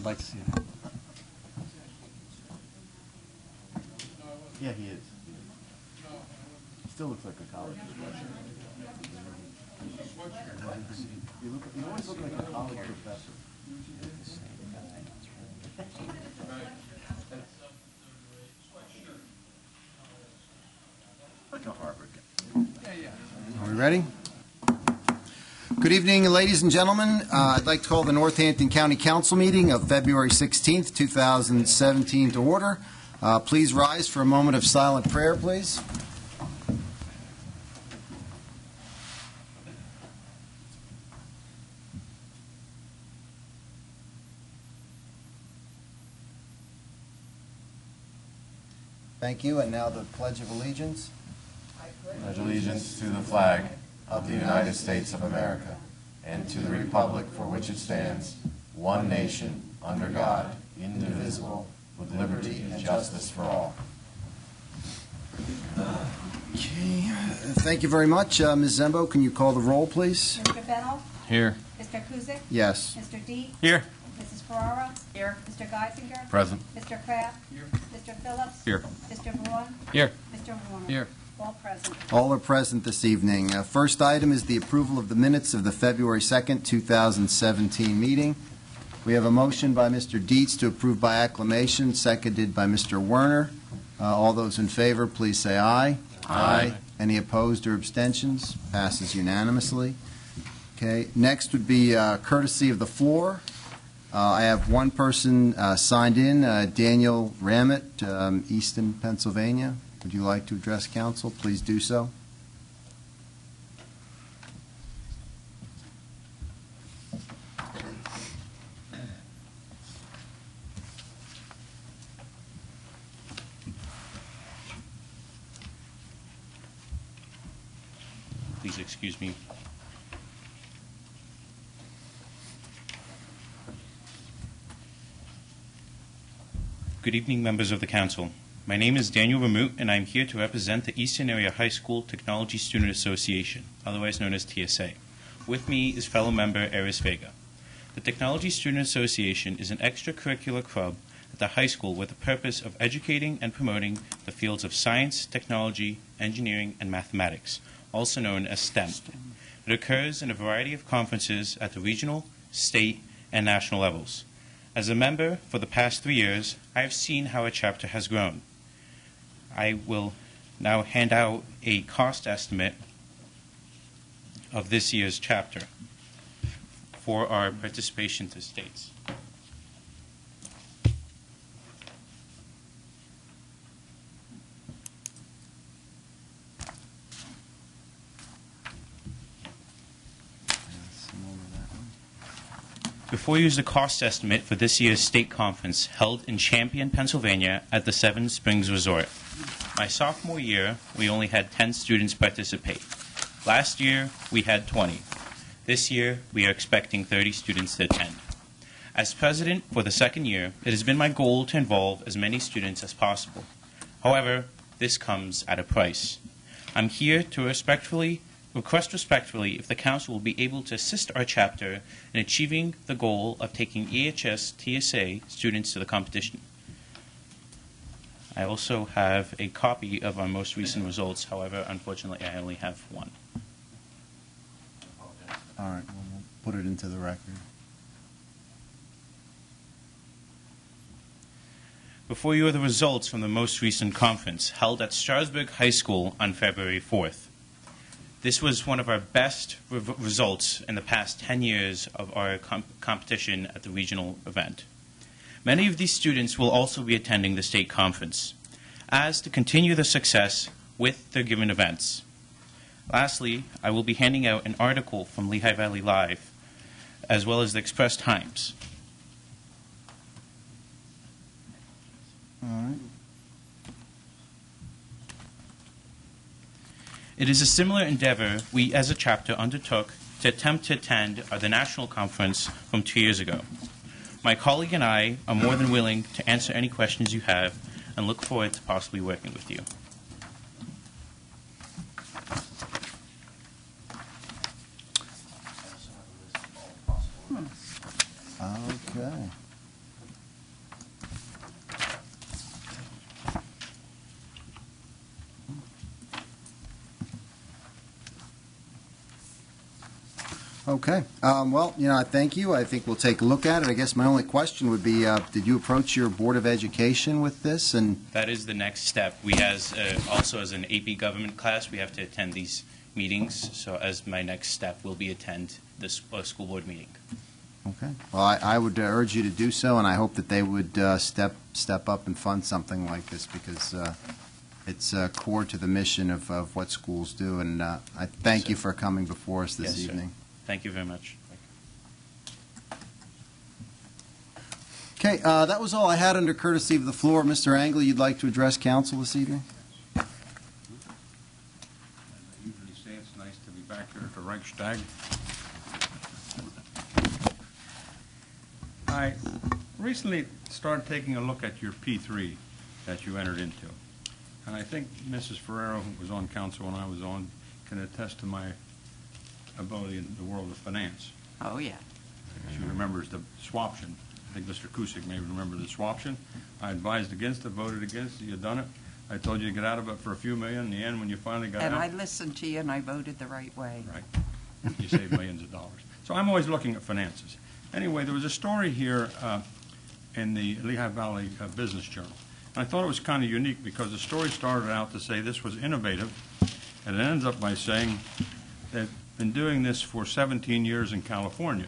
like to see that. Yeah, he is. He still looks like a college professor. You always look like a college professor. Like a Harvard guy. Are we ready? Good evening, ladies and gentlemen. I'd like to call the Northampton County Council meeting of February 16th, 2017 to order. Please rise for a moment of silent prayer, please. Thank you. And now the Pledge of Allegiance. Pledge allegiance to the flag of the United States of America and to the republic for which it stands, one nation, under God, indivisible, with liberty and justice for all. Okay. Thank you very much. Ms. Zembo, can you call the roll, please? Mr. Fennell? Here. Mr. Kuzic? Yes. Mr. Deep? Here. Mrs. Ferrara? Here. Mr. Geisinger? Present. Mr. Kraft? Here. Mr. Phillips? Here. Mr. Vaughan? Here. Mr. Warner? Here. All present. All are present this evening. First item is the approval of the minutes of the February 2nd, 2017 meeting. We have a motion by Mr. Dietz to approve by acclamation, seconded by Mr. Werner. All those in favor, please say aye. Aye. Any opposed or abstentions? Passes unanimously. Okay. Next would be courtesy of the floor. I have one person signed in, Daniel Ramett, Easton, Pennsylvania. Would you like to address council? Please do so. Please excuse me. Good evening, members of the council. My name is Daniel Ramut, and I'm here to represent the Eastern Area High School Technology Student Association, otherwise known as TSA. With me is fellow member Eris Vega. The Technology Student Association is an extracurricular club at the high school with the purpose of educating and promoting the fields of science, technology, engineering, and mathematics, also known as STEM. It occurs in a variety of conferences at the regional, state, and national levels. As a member for the past 3 years, I have seen how a chapter has grown. I will now hand out a cost estimate of this year's chapter for our participation to states. Before you is the cost estimate for this year's state conference held in Champion, Pennsylvania at the Seven Springs Resort. My sophomore year, we only had 10 students participate. Last year, we had 20. This year, we are expecting 30 students to attend. As president for the second year, it has been my goal to involve as many students as possible. However, this comes at a price. I'm here to request respectfully if the council will be able to assist our chapter in achieving the goal of taking EHS TSA students to the competition. I also have a copy of our most recent results. However, unfortunately, I only have one. All right, we'll put it into the record. Before you are the results from the most recent conference held at Strasburg High School on February 4th. This was one of our best results in the past 10 years of our competition at the regional event. Many of these students will also be attending the state conference, as to continue the success with their given events. Lastly, I will be handing out an article from Lehigh Valley Live, as well as the Express Times. All right. It is a similar endeavor we as a chapter undertook to attempt to attend the national conference from 2 years ago. My colleague and I are more than willing to answer any questions you have and look forward to possibly working with you. Okay. Okay. Well, I thank you. I think we'll take a look at it. I guess my only question would be, did you approach your Board of Education with this? And That is the next step. We also as an AP government class, we have to attend these meetings. So as my next step will be attend this school board meeting. okay. Well, I would urge you to do so, and I hope that they would step up and fund something like this, because it's core to the mission of what schools do. And I thank you for coming before us this Yes, sir. evening. Thank you very much. Okay, that was all I had under courtesy of the floor. Mr. Angle, you'd like to address council this evening? I usually say it's nice to be back here at the Reichstag. I recently started taking a look at your P3 that you entered into. And I think Mrs. Ferrero, who was on council when I was on, can attest to my ability in the world of finance. Oh, yeah. She remembers the swaption. I think Mr. Cusick may remember the swaption. I advised against it, voted against it, you done it. I told you to get out of it for a few million. In the end, when you finally got And out. I listened to you, and I voted the right way. Right. You save millions of dollars. So I'm always looking at finances. Anyway, there was a story here in the Lehigh Valley Business Journal. And I thought it was kind of unique because the story started out to say this was innovative, and it ends up by saying they've been doing this for 17 years in California.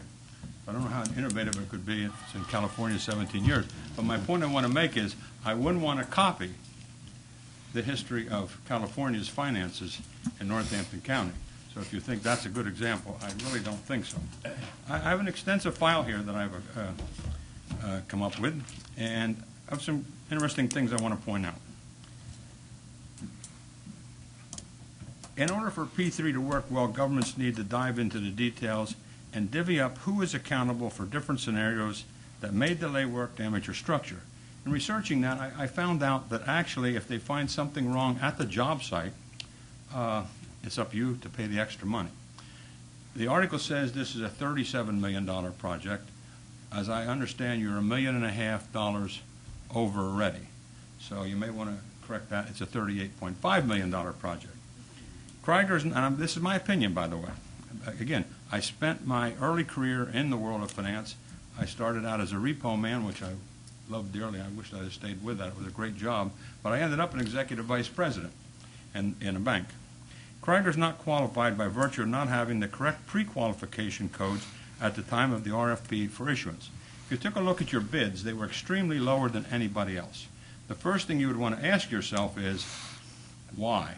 I don't know how innovative it could be if it's in California 17 years. But my point I want to make is I wouldn't want to copy the history of California's finances in Northampton County. So if you think that's a good example, I really don't think so. I have an extensive file here that I've come up with, and I have some interesting things I want to point out. In order for P3 to work well, governments need to dive into the details and divvy up who is accountable for different scenarios that may delay work, damage, or structure. In researching that, I found out that actually if they find something wrong at the job site, it's up to you to pay the extra money. The article says this is a $37 million project. As I understand, you're $1.5 million over already. So you may want to correct that. It's a $38.5 million project. Krieger's, and this is my opinion, by the way. Again, I spent my early career in the world of finance. I started out as a repo man, which I loved dearly. I wish I had stayed with that. It was a great job. But I ended up an executive vice president in a bank. Krieger's not qualified by virtue of not having the correct pre-qualification codes at the time of the RFP for issuance. If you took a look at your bids, they were extremely lower than anybody else. The first thing you would want to ask yourself is, why?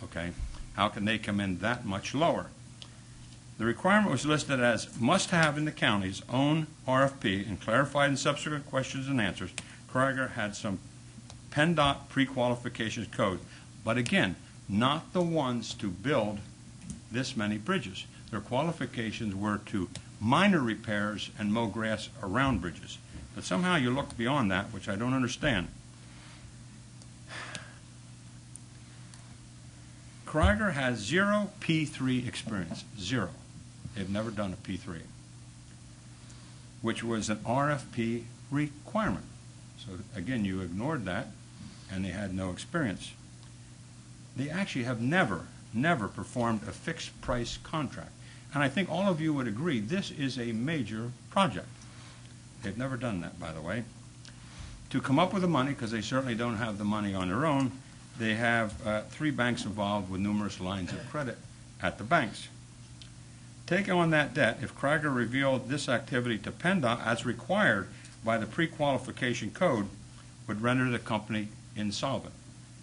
Okay, how can they come in that much lower? The requirement was listed as must have in the county's own RFP and clarified in subsequent questions and answers. Krieger had some PennDOT pre-qualifications code, but again, not the ones to build this many bridges. Their qualifications were to minor repairs and mow grass around bridges. But somehow you look beyond that, which I don't understand. Krieger has zero P3 experience, zero. They've never done a P3, which was an RFP requirement. So again, you ignored that, and they had no experience. They actually have never performed a fixed price contract. And I think all of you would agree this is a major project. They've never done that, by the way. To come up with the money, because they certainly don't have the money on their own, they have 3 banks involved with numerous lines of credit at the banks. Taking on that debt, if Krieger revealed this activity to PennDOT as required by the pre-qualification code, would render the company insolvent.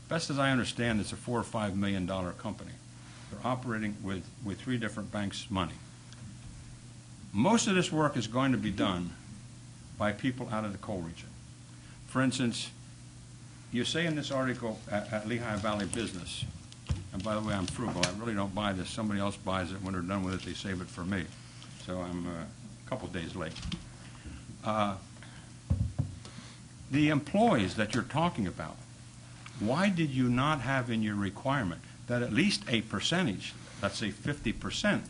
Best as I understand, it's a $4 or $5 million company. They're operating with 3 different banks' money. Most of this work is going to be done by people out of the coal region. For instance, you say in this article at Lehigh Valley Business, and by the way, I'm frugal. I really don't buy this. Somebody else buys it. When they're done with it, they save it for me. So I'm a couple days late. The employees that you're talking about, why did you not have in your requirement that at least a percentage, let's say 50%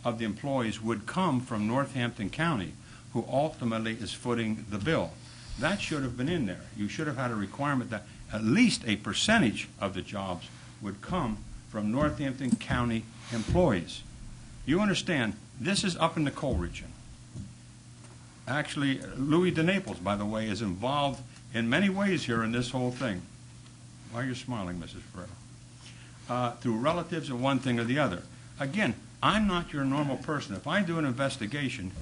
of the employees would come from Northampton County, who ultimately is footing the bill? That should have been in there. You should have had a requirement that at least a percentage of the jobs would come from Northampton County employees. You understand, This is up in the coal region. Actually, Louis de Naples, by the way, is involved in many ways here in this whole thing. Why are you smiling, Mrs. Ferrero? Through relatives of one thing or the other. Again, I'm not your normal person. If I do an investigation,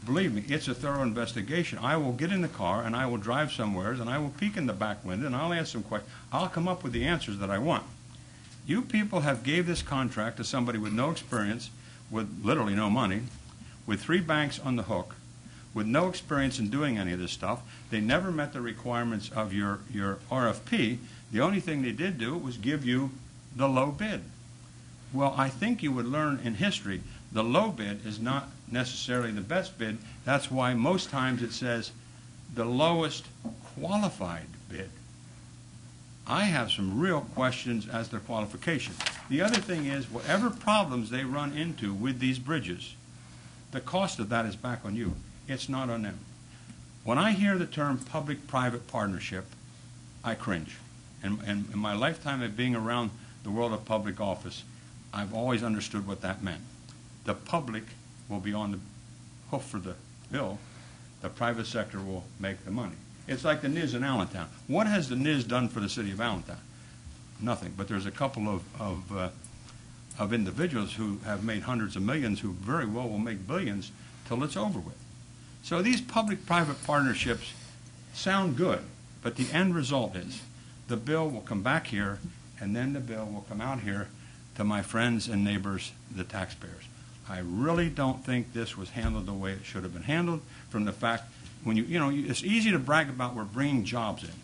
believe me, it's a thorough investigation. I will get in the car and I will drive somewhere and I will peek in the back window and I'll ask some questions. I'll come up with the answers that I want. You people have gave this contract to somebody with no experience, with literally no money, with 3 banks on the hook, with no experience in doing any of this stuff. They never met the requirements of your RFP. The only thing they did do was give you the low bid. Well, I think you would learn in history the low bid is not necessarily the best bid. That's why most times it says the lowest qualified bid. I have some real questions as to qualification. The other thing is, whatever problems they run into with these bridges, the cost of that is back on you. It's not on them. When I hear the term public-private partnership, I cringe. And in my lifetime of being around the world of public office, I've always understood what that meant. The public will be on the hook for the bill. The private sector will make the money. It's like the NIS in Allentown. What has the NIS done for the city of Allentown? Nothing. But there's a couple of individuals who have made hundreds of millions who very well will make billions till it's over with. So these public-private partnerships sound good, but the end result is the bill will come back here, and then the bill will come out here to my friends and neighbors, the taxpayers. I really don't think this was handled the way it should have been handled, from the fact when it's easy to brag about we're bringing jobs in,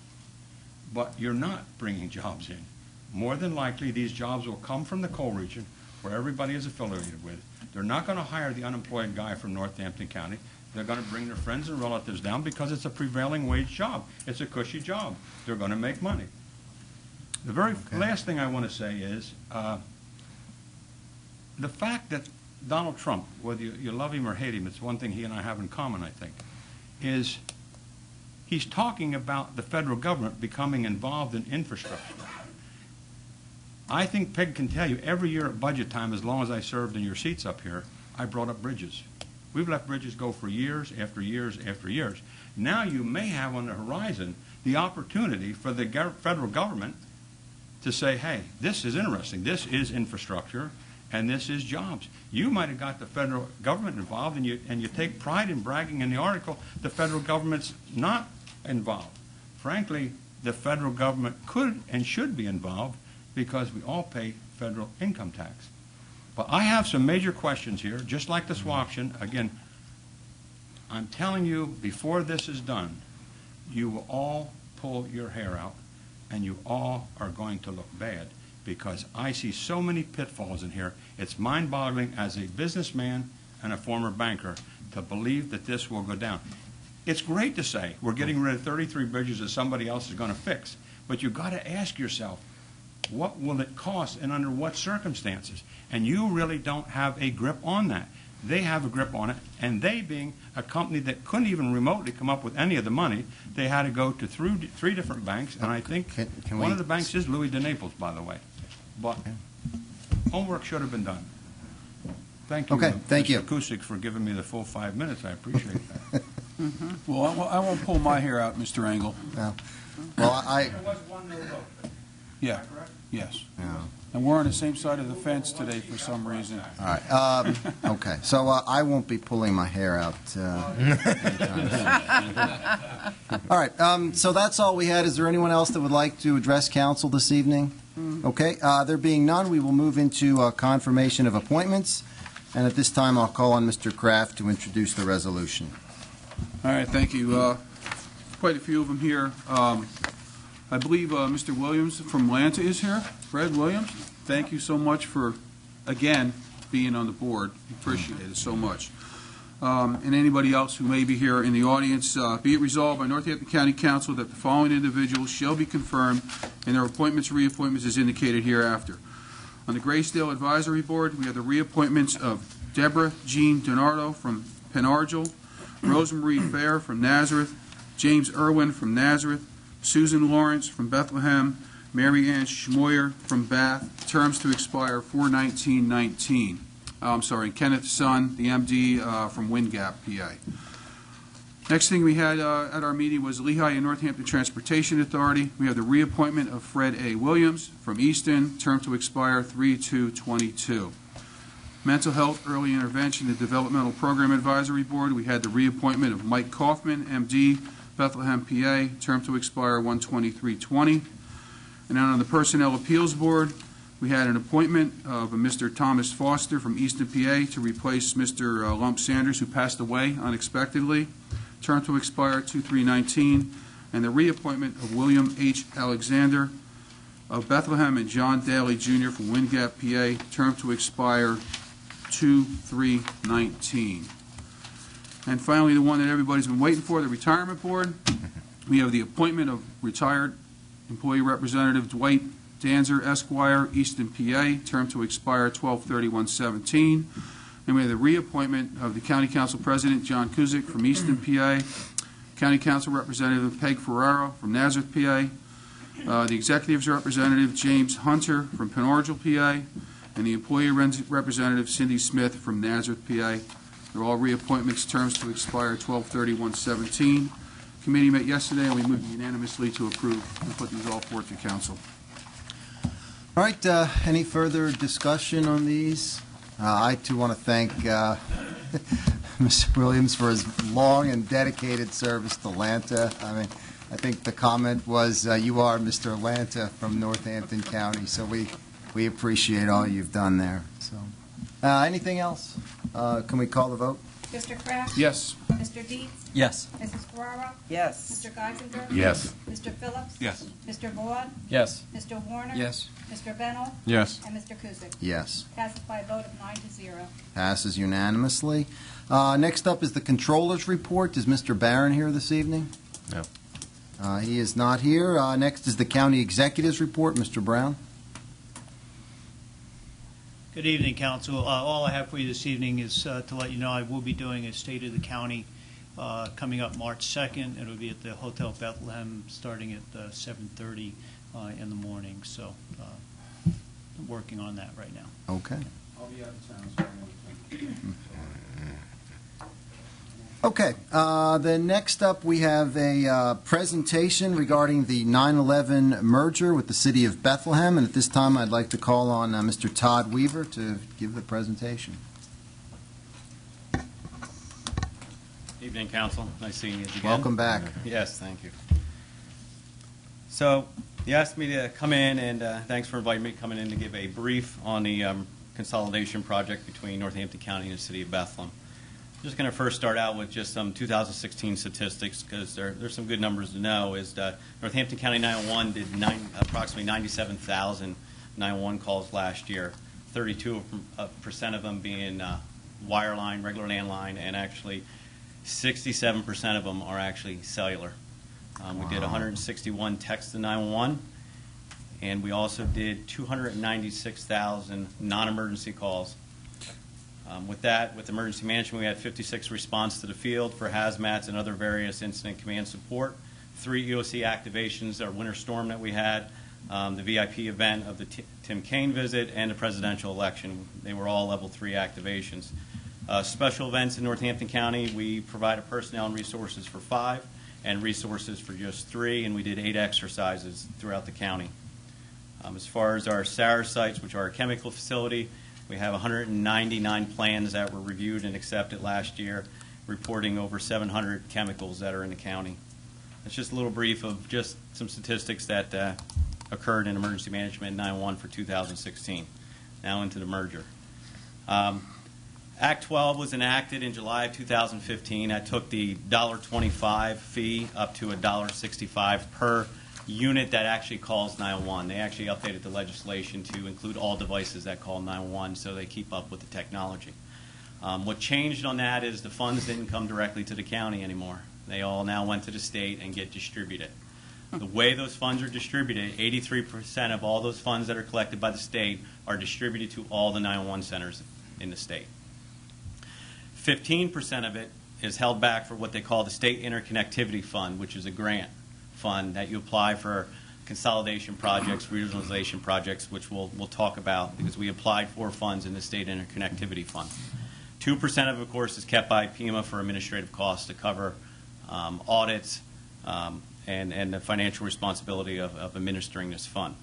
but you're not bringing jobs in. More than likely, these jobs will come from the coal region where everybody is affiliated with. They're not going to hire the unemployed guy from Northampton County. They're going to bring their friends and relatives down because it's a prevailing wage job. It's a cushy job. They're going to make money. The very last thing I want to say is the fact that Donald Trump, whether you love him or hate him, it's one thing he and I have in common, I think, is he's talking about the federal government becoming involved in infrastructure. I think Peg can tell you every year at budget time, as long as I served in your seats up here, I brought up bridges. We've let bridges go for years after years after years. Now you may have on the horizon the opportunity for the federal government to say, hey, this is interesting. This is infrastructure, and this is jobs. You might have got the federal government involved, and you take pride in bragging in the article the federal government's not involved. Frankly, the federal government could and should be involved because we all pay federal income tax. But I have some major questions here, just like the swaption. Again, I'm telling you, before this is done, you will all pull your hair out, and you all are going to look bad, because I see so many pitfalls in here. It's mind-boggling as a businessman and a former banker to believe that this will go down. It's great to say we're getting rid of 33 bridges that somebody else is going to fix, but you've got to ask yourself, what will it cost and under what circumstances? And you really don't have a grip on that. They have a grip on it, and they, being a company that couldn't even remotely come up with any of the money, they had to go to 3 different banks, and I think one of the banks is Louis de Naples, by the way. But homework should have been done. Thank you, thank you. Mr. Kusick, for giving me the full 5 minutes. I appreciate that. Well, I won't pull my hair out, Mr. Engel. Well, There was one no vote. Yeah, yes. And we're on the same side of the fence today for some reason. All right. Okay. So I won't be pulling my hair out. All right. So that's all we had. Is there anyone else that would like to address council this evening? Okay. There being none, we will move into confirmation of appointments. And at this time, I'll call on Mr. Kraft to introduce the resolution. All right, thank you. Quite a few of them here. I believe Mr. Williams from Atlanta is here. Fred Williams, thank you so much for, again, being on the board. Appreciate it so much. And anybody else who may be here in the audience, be it resolved by Northampton County Council that the following individuals shall be confirmed and their appointments or reappointments as indicated hereafter. On the Graysdale Advisory Board, we have the reappointments of Deborah Jean Donardo from Penargil, Rosemarie Fair from Nazareth, James Irwin from Nazareth, Susan Lawrence from Bethlehem, Mary Ann Schmoyer from Bath, terms to expire 4/19/19. Kenneth Sun, the MD from Wind Gap, PA. Next thing we had at our meeting was Lehigh and Northampton Transportation Authority. We have the reappointment of Fred A. Williams from Easton, term to expire 3/2/22. Mental Health Early Intervention and Developmental Program Advisory Board, we had the reappointment of Mike Kaufman, MD, Bethlehem, PA, term to expire 1/23/20. And then on the Personnel Appeals Board, we had an appointment of Mr. Thomas Foster from Easton, PA, to replace Mr. Lump Sanders, who passed away unexpectedly, term to expire 2/3/19, and the reappointment of William H. Alexander of Bethlehem and John Daly Jr. from Wind Gap, PA, term to expire 2/3/19. And finally, the one that everybody's been waiting for, the Retirement Board. We have the appointment of retired employee representative Dwight Danzer, Esquire, Easton, PA, term to expire 12/31/17. And we have the reappointment of the County Council President John Kuzic from Easton, PA, County Council Representative Peg Ferraro from Nazareth, PA, the Executives Representative James Hunter from Penorgil, PA, and the Employee Representative Cindy Smith from Nazareth, PA. They're all reappointments, terms to expire 12/31/17. Committee met yesterday, and we moved unanimously to approve and put these all forward to council. All right, any further discussion on these? I, too, want to thank Mr. Williams for his long and dedicated service to Atlanta. I mean, I think the comment was, you are Mr. Atlanta from Northampton County, so we appreciate all you've done there. So, anything else? Can we call the vote? Mr. Kraft? Yes. Mr. Dietz? Yes. Mrs. Ferraro? Yes. Mr. Geisinger? Yes. Mr. Phillips? Yes. Mr. Vaughn? Yes. Mr. Warner? Yes. Mr. Bennell? Yes. And Mr. Kuzic? Yes. Passes by a vote of 9-0. Passes unanimously. Next up is the Controller's Report. Is Mr. Barron here this evening? No. He is not here. Next is the County Executive's Report. Mr. Brown? Good evening, Council. All I have for you this evening is to let you know I will be doing a State of the County coming up March 2nd. It'll be at the Hotel Bethlehem starting at 7:30 in the morning. So I'm working on that right now. Okay. I'll be out of town, so Okay. Then next up, we have a presentation regarding the 9/11 merger with the City of Bethlehem. And at this time, I'd like to call on Mr. Todd Weaver to give the presentation. Evening, Council. Nice seeing you again. Welcome back. Yes, thank you. So you asked me to come in, and thanks for inviting me coming in to give a brief on the consolidation project between Northampton County and the City of Bethlehem. I'm just going to first start out with just some 2016 statistics because there's some good numbers to know. Is Northampton County 911 did approximately 97,000 911 calls last year, 32% of them being wireline, regular landline, and actually 67% of them are actually cellular. We did 161 texts to 911, and we also did 296,000 non-emergency calls. With that, with emergency management, we had 56 response to the field for hazmats and other various incident command support, 3 EOC activations, our winter storm that we had, the VIP event of the Tim Kaine visit, and the presidential election. They were all level 3 activations. Special events in Northampton County, we provided personnel and resources for 5 and resources for just 3, and we did 8 exercises throughout the county. As far as our SAR sites, which are a chemical facility, we have 199 plans that were reviewed and accepted last year, reporting over 700 chemicals that are in the county. It's just a little brief of just some statistics that occurred in emergency management 911 for 2016. Now into the merger. Act 12 was enacted in July of 2015. That took the $1.25 fee up to $1.65 per unit that actually calls 911. They actually updated the legislation to include all devices that call 911 so they keep up with the technology. What changed on that is the funds didn't come directly to the county anymore. They all now went to the state and get distributed. The way those funds are distributed, 83% of all those funds that are collected by the state are distributed to all the 911 centers in the state. 15% of it is held back for what they call the State Interconnectivity Fund, which is a grant fund that you apply for consolidation projects, regionalization projects, which we'll talk about because we applied for funds in the State Interconnectivity Fund. 2% of course, is kept by PEMA for administrative costs to cover audits and the financial responsibility of administering this fund.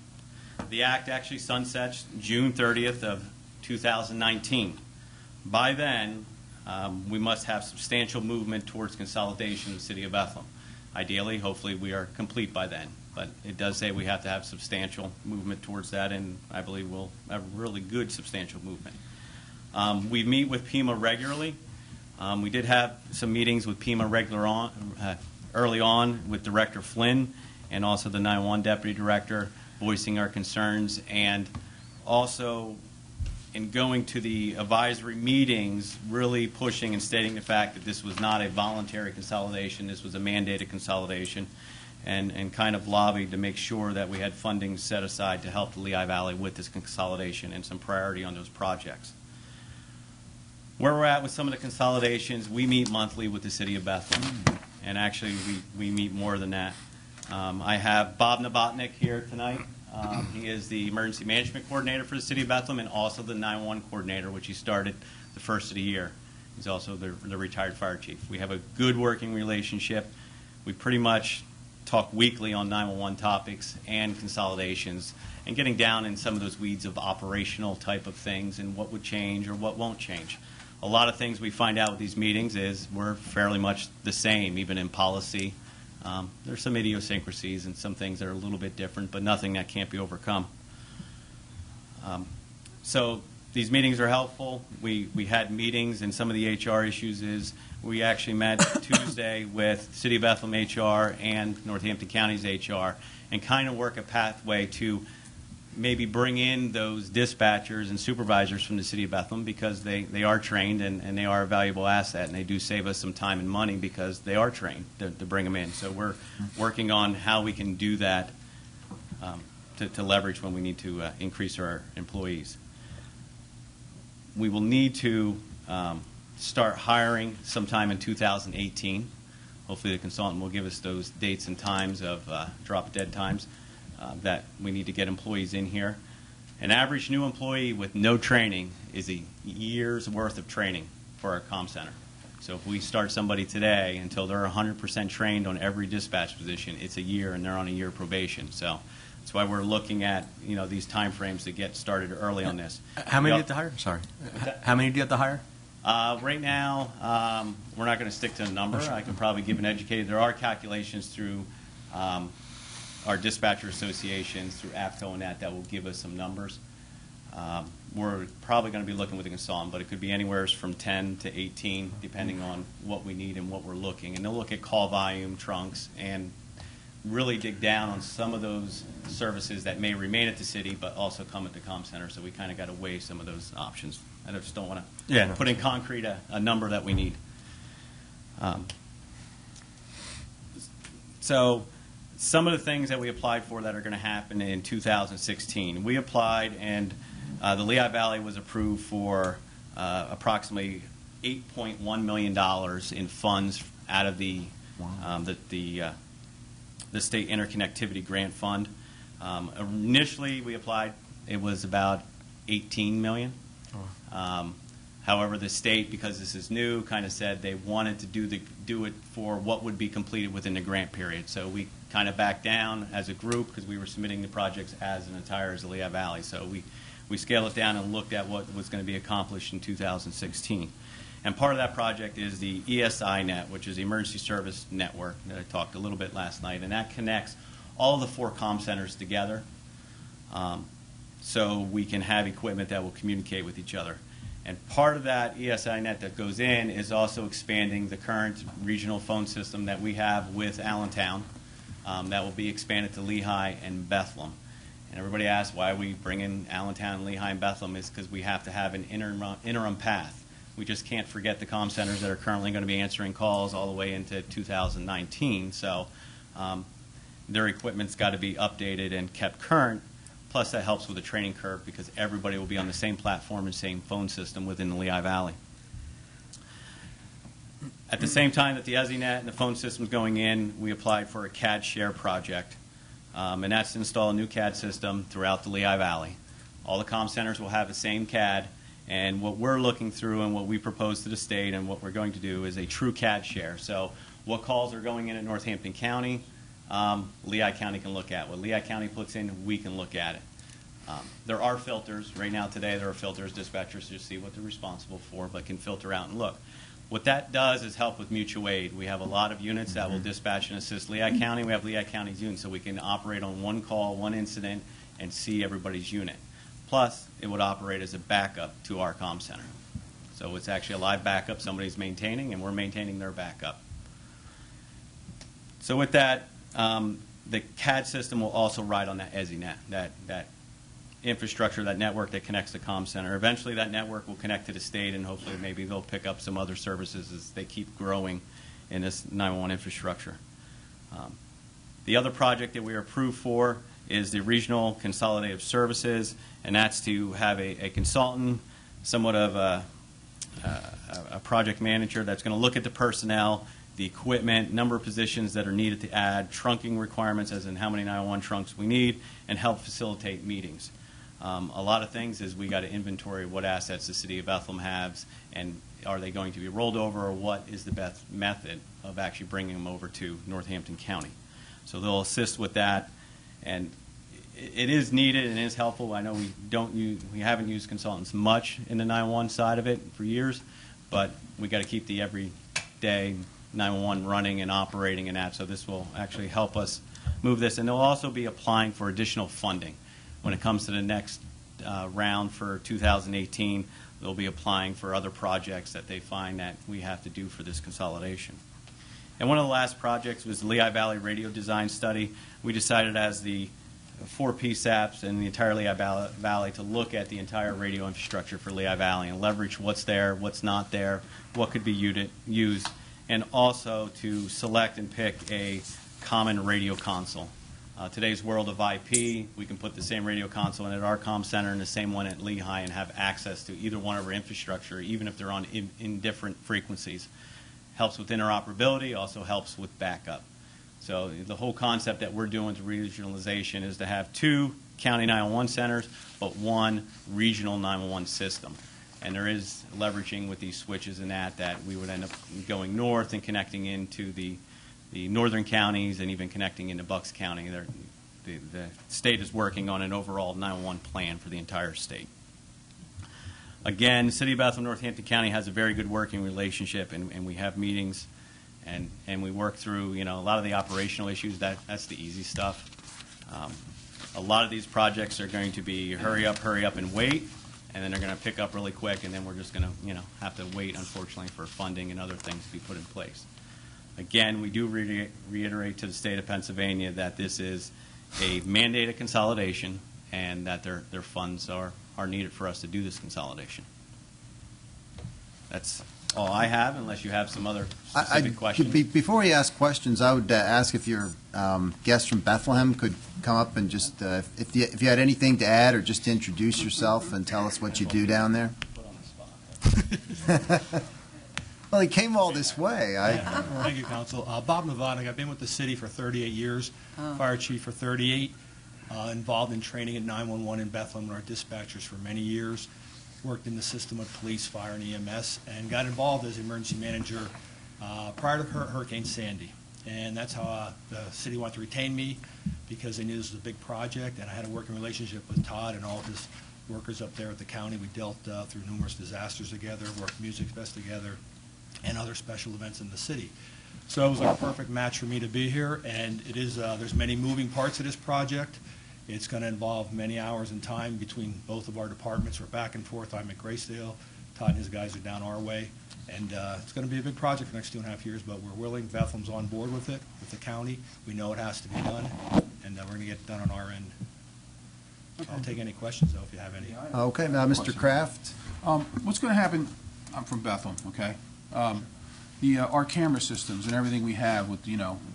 The Act actually sunsets June 30th of 2019. By then, we must have substantial movement towards consolidation in the City of Bethlehem. Ideally, hopefully, we are complete by then. But it does say we have to have substantial movement towards that, and I believe we'll have really good substantial movement. We meet with PEMA regularly. We did have some meetings with PEMA early on with Director Flynn and also the 911 Deputy Director, voicing our concerns, and also in going to the advisory meetings, really pushing and stating the fact that this was not a voluntary consolidation, this was a mandated consolidation, and kind of lobbied to make sure that we had funding set aside to help the Lehigh Valley with this consolidation and some priority on those projects. Where we're at with some of the consolidations, we meet monthly with the City of Bethlehem, and actually we meet more than that. I have Bob Novotnik here tonight. He is the Emergency Management Coordinator for the City of Bethlehem and also the 911 Coordinator, which he started the first of the year. He's also the retired Fire Chief. We have a good working relationship. We pretty much talk weekly on 911 topics and consolidations and getting down in some of those weeds of operational type of things and what would change or what won't change. A lot of things we find out with these meetings is we're fairly much the same, even in policy. There's some idiosyncrasies and some things that are a little bit different, but nothing that can't be overcome. So these meetings are helpful. We had meetings, and some of the HR issues is we actually met Tuesday with City of Bethlehem HR and Northampton County's HR and kind of work a pathway to maybe bring in those dispatchers and supervisors from the City of Bethlehem because they are trained and they are a valuable asset, and they do save us some time and money because they are trained to bring them in. So we're working on how we can do that to leverage when we need to increase our employees. We will need to start hiring sometime in 2018. Hopefully the consultant will give us those dates and times of drop-dead times. That we need to get employees in here. An average new employee with no training is a year's worth of training for our comm center. So if we start somebody today until they're 100% trained on every dispatch position, it's a year and they're on a year probation. So that's why we're looking at these time frames to get started early on this. How many do you have to hire? Sorry. How many do you have to hire? Right now, we're not going to stick to a number. I can probably give an educated. There are calculations through our dispatcher associations, through APCO and that will give us some numbers. We're probably going to be looking with a consultant, but it could be anywhere from 10 to 18, depending on what we need and what we're looking. And they'll look at call volume, trunks, and really dig down on some of those services that may remain at the city, but also come at the comm center. So we kind of got to weigh some of those options. I just don't want to put in concrete a number that we need. So some of the things that we applied for that are going to happen in 2016. We applied, and the Lehigh Valley was approved for approximately $8.1 million in funds out of the State Interconnectivity Grant Fund. Initially, we applied, it was about $18 million. However, the state, because this is new, kind of said they wanted to do it for what would be completed within the grant period. So we kind of backed down as a group because we were submitting the projects as an entire as the Lehigh Valley. So we scaled it down and looked at what was going to be accomplished in 2016. And part of that project is the ESI net, which is the Emergency Service Network that I talked a little bit last night. And that connects all the 4 comm centers together so we can have equipment that will communicate with each other. And part of that ESI net that goes in is also expanding the current regional phone system that we have with Allentown. That will be expanded to Lehigh and Bethlehem. And everybody asks why we bring in Allentown, Lehigh, and Bethlehem is because we have to have an interim path. We just can't forget the comm centers that are currently going to be answering calls all the way into 2019. So their equipment's got to be updated and kept current. Plus, that helps with the training curve because everybody will be on the same platform and same phone system within the Lehigh Valley. At the same time that the ESI net and the phone system's going in, we applied for a CAD share project. and that's to install a new CAD system throughout the Lehigh Valley. All the comm centers will have the same CAD, and what we're looking through and what we propose to the state and what we're going to do is a true CAD share. So what calls are going in at Northampton County, Lehigh County can look at. What Lehigh County puts in, we can look at it. There are filters. Right now today there are filters. Dispatchers just see what they're responsible for, but can filter out and look. What that does is help with mutual aid. We have a lot of units that will dispatch and assist Lehigh County. We have Lehigh County's units, so we can operate on one call, one incident, and see everybody's unit. Plus, it would operate as a backup to our comm center. So it's actually a live backup somebody's maintaining, and we're maintaining their backup. So with that, the CAD system will also ride on that EZInet, that infrastructure, that network that connects the comm center. Eventually that network will connect to the state, and hopefully maybe they'll pick up some other services as they keep growing in this 911 infrastructure. The other project that we are approved for is the Regional Consolidated Services, and that's to have a consultant, somewhat of a project manager that's going to look at the personnel, the equipment, number of positions that are needed to add, trunking requirements as in how many 911 trunks we need, and help facilitate meetings. A lot of things is we got to inventory what assets the city of Bethlehem has, and are they going to be rolled over, or what is the best method of actually bringing them over to Northampton County. So they'll assist with that, and it is needed and it is helpful. I know we haven't used consultants much in the 911 side of it for years, but we got to keep the everyday 911 running and operating and that. So this will actually help us move this, and they'll also be applying for additional funding when it comes to the next round for 2018. They'll be applying for other projects that they find that we have to do for this consolidation. And one of the last projects was the Lehigh Valley Radio Design Study. We decided as the 4 PSAPs and the entire Lehigh Valley to look at the entire radio infrastructure for Lehigh Valley and leverage what's there, what's not there, what could be used, and also to select and pick a common radio console. Today's world of IP, we can put the same radio console in at our comm center and the same one at Lehigh and have access to either one of our infrastructure, even if they're on in different frequencies. Helps with interoperability, also helps with backup. So the whole concept that we're doing to regionalization is to have 2 county 911 centers, but 1 regional 911 system. And there is leveraging with these switches and that we would end up going north and connecting into the northern counties and even connecting into Bucks County. The state is working on an overall 911 plan for the entire state. Again, the City of Bethlehem, Northampton County has a very good working relationship, and we have meetings, and we work through, a lot of the operational issues. That's the easy stuff. A lot of these projects are going to be hurry up, and wait, and then they're going to pick up really quick, and then we're just going to, have to wait, unfortunately, for funding and other things to be put in place. Again, we do reiterate to the state of Pennsylvania that this is a mandated consolidation, and that their funds are needed for us to do this consolidation. That's all I have, unless you have some other specific questions. Before you ask questions, I would ask if your guest from Bethlehem could come up and just, if you had anything to add, or just introduce yourself and tell us what you do down there. Put on the spot. Well, he came all this way. Thank you, Council. Bob Novotny. I've been with the city for 38 years, fire chief for 38, involved in training at 911 in Bethlehem and our dispatchers for many years, worked in the system of police, fire, and EMS, and got involved as emergency manager prior to Hurricane Sandy. And that's how the city wanted to retain me, because they knew this was a big project, and I had a working relationship with Todd and all of his workers up there at the county. We dealt through numerous disasters together, worked Music Fest together, and other special events in the city. So it was like a perfect match for me to be here, and it is. There's many moving parts of this project. It's going to involve many hours and time between both of our departments. We're back and forth. I'm at Graysdale. Todd and his guys are down our way, and it's going to be a big project for the next 2.5 years, but we're willing. Bethlehem's on board with it, with the county. We know it has to be done, and we're going to get it done on our end. Okay. I'll take any questions, though, if you have any. Okay, now, Mr. Kraft. What's going to happen? I'm from Bethlehem, okay? Our camera systems and everything we have with,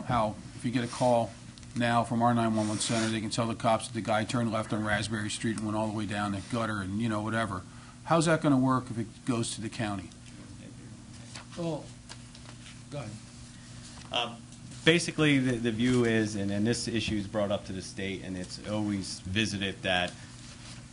how if you get a call now from our 911 center, they can tell the cops that the guy turned left on Raspberry Street and went all the way down the gutter and, whatever. How's that going to work if it goes to the county? Well, go ahead. basically, the view is, and this issue is brought up to the state, and it's always visited, that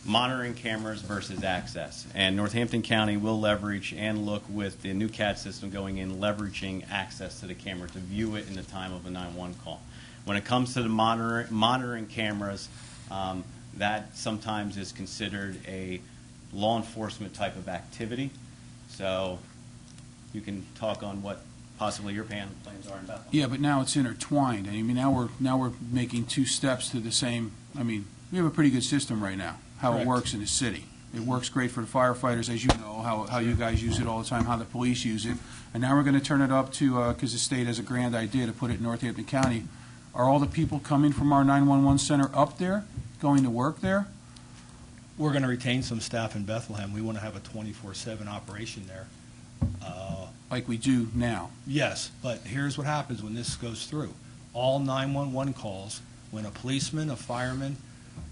monitoring cameras versus access. And Northampton County will leverage and look with the new CAD system going in, leveraging access to the camera to view it in the time of a 911 call. When it comes to the monitoring cameras, that sometimes is considered a law enforcement type of activity. So you can talk on what possibly your plans are in Bethel. Yeah, but now it's intertwined. I mean, now we're making two steps to the same. I mean, we have a pretty good system right now, how Correct. it works in the city. It works great for the firefighters, as you know, how you guys use it all the time, how the police use it. And now we're going to turn it up to, because the state has a grand idea to put it in Northampton County. Are all the people coming from our 911 center up there, going to work there? We're going to retain some staff in Bethlehem. We want to have a 24/7 operation there. Like we do now? Yes, but here's what happens when this goes through. All 911 calls, when a policeman, a fireman,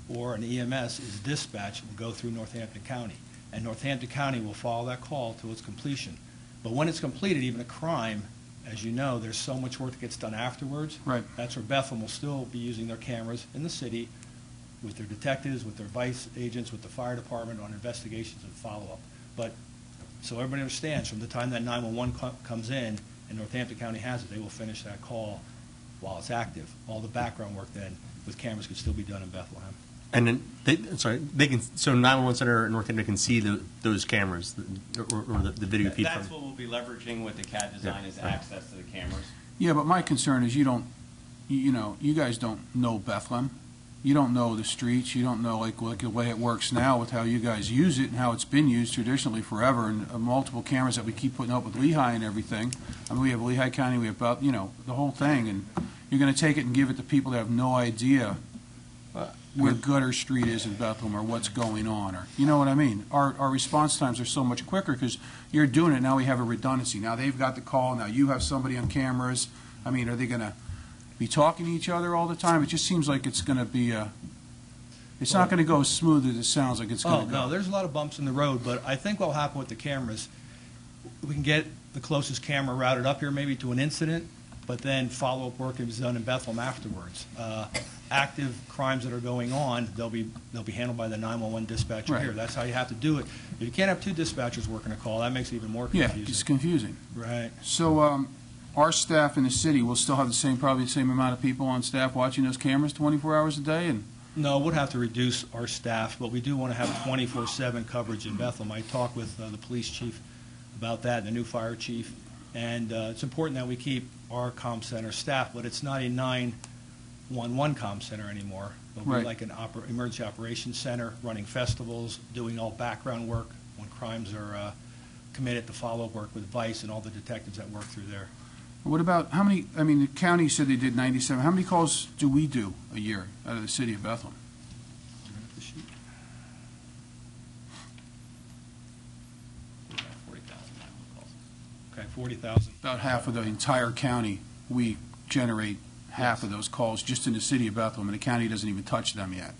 or an EMS is dispatched, will go through Northampton County. And Northampton County will follow that call to its completion. But when it's completed, even a crime, as you know, there's so much work that gets done afterwards. Right. That's where Bethlehem will still be using their cameras in the city with their detectives, with their vice agents, with the fire department on investigations and follow-up. But so everybody understands, from the time that 911 comes in and Northampton County has it, they will finish that call while it's active. All the background work then with cameras can still be done in Bethlehem. And then, they can, so 911 Center in Northampton can see those cameras, or the video feed That's from. what we'll be leveraging with the CAD design, is access to the cameras. Yeah, but my concern is you guys don't know Bethlehem. You don't know the streets. You don't know like the way it works now with how you guys use it and how it's been used traditionally forever, and multiple cameras that we keep putting up with Lehigh and everything. I mean, we have Lehigh County, we have the whole thing, and you're going to take it and give it to people that have no idea where Gutter Street is in Bethlehem or what's going on, or you know what I mean. Our response times are so much quicker because you're doing it. Now we have a redundancy. Now they've got the call. Now you have somebody on cameras. I mean, are they going to be talking to each other all the time? It just seems like it's going to be it's not going to go as smooth as it sounds like it's going to go. No, there's a lot of bumps in the road, but I think what'll happen with the cameras, we can get the closest camera routed up here maybe to an incident, but then follow-up work is done in Bethlehem afterwards. Active crimes that are going on, they'll be handled by the 911 dispatcher Right. here. That's how you have to do it. If you can't have two dispatchers working a call, that makes it even more confusing. Yeah, it's confusing. Right. So our staff in the city will still have probably the same amount of people on staff watching those cameras 24 hours a day? And No, we'll have to reduce our staff, but we do want to have 24/7 coverage in Bethlehem. I talked with the police chief about that, the new fire chief, and it's important that we keep our comm center staffed, but it's not a 911 comm center anymore. It'll Right. be like an emergency operations center, running festivals, doing all background work when crimes are committed, the follow-up work with Vice and all the detectives that work through there. what about how many? I mean, the county said they did 97. How many calls do we do a year out of the city of Bethlehem? The sheet. 40,000 calls. Okay, 40,000. About half of the entire county, we generate half of those calls just in the city of Bethlehem, and the county doesn't even touch them yet.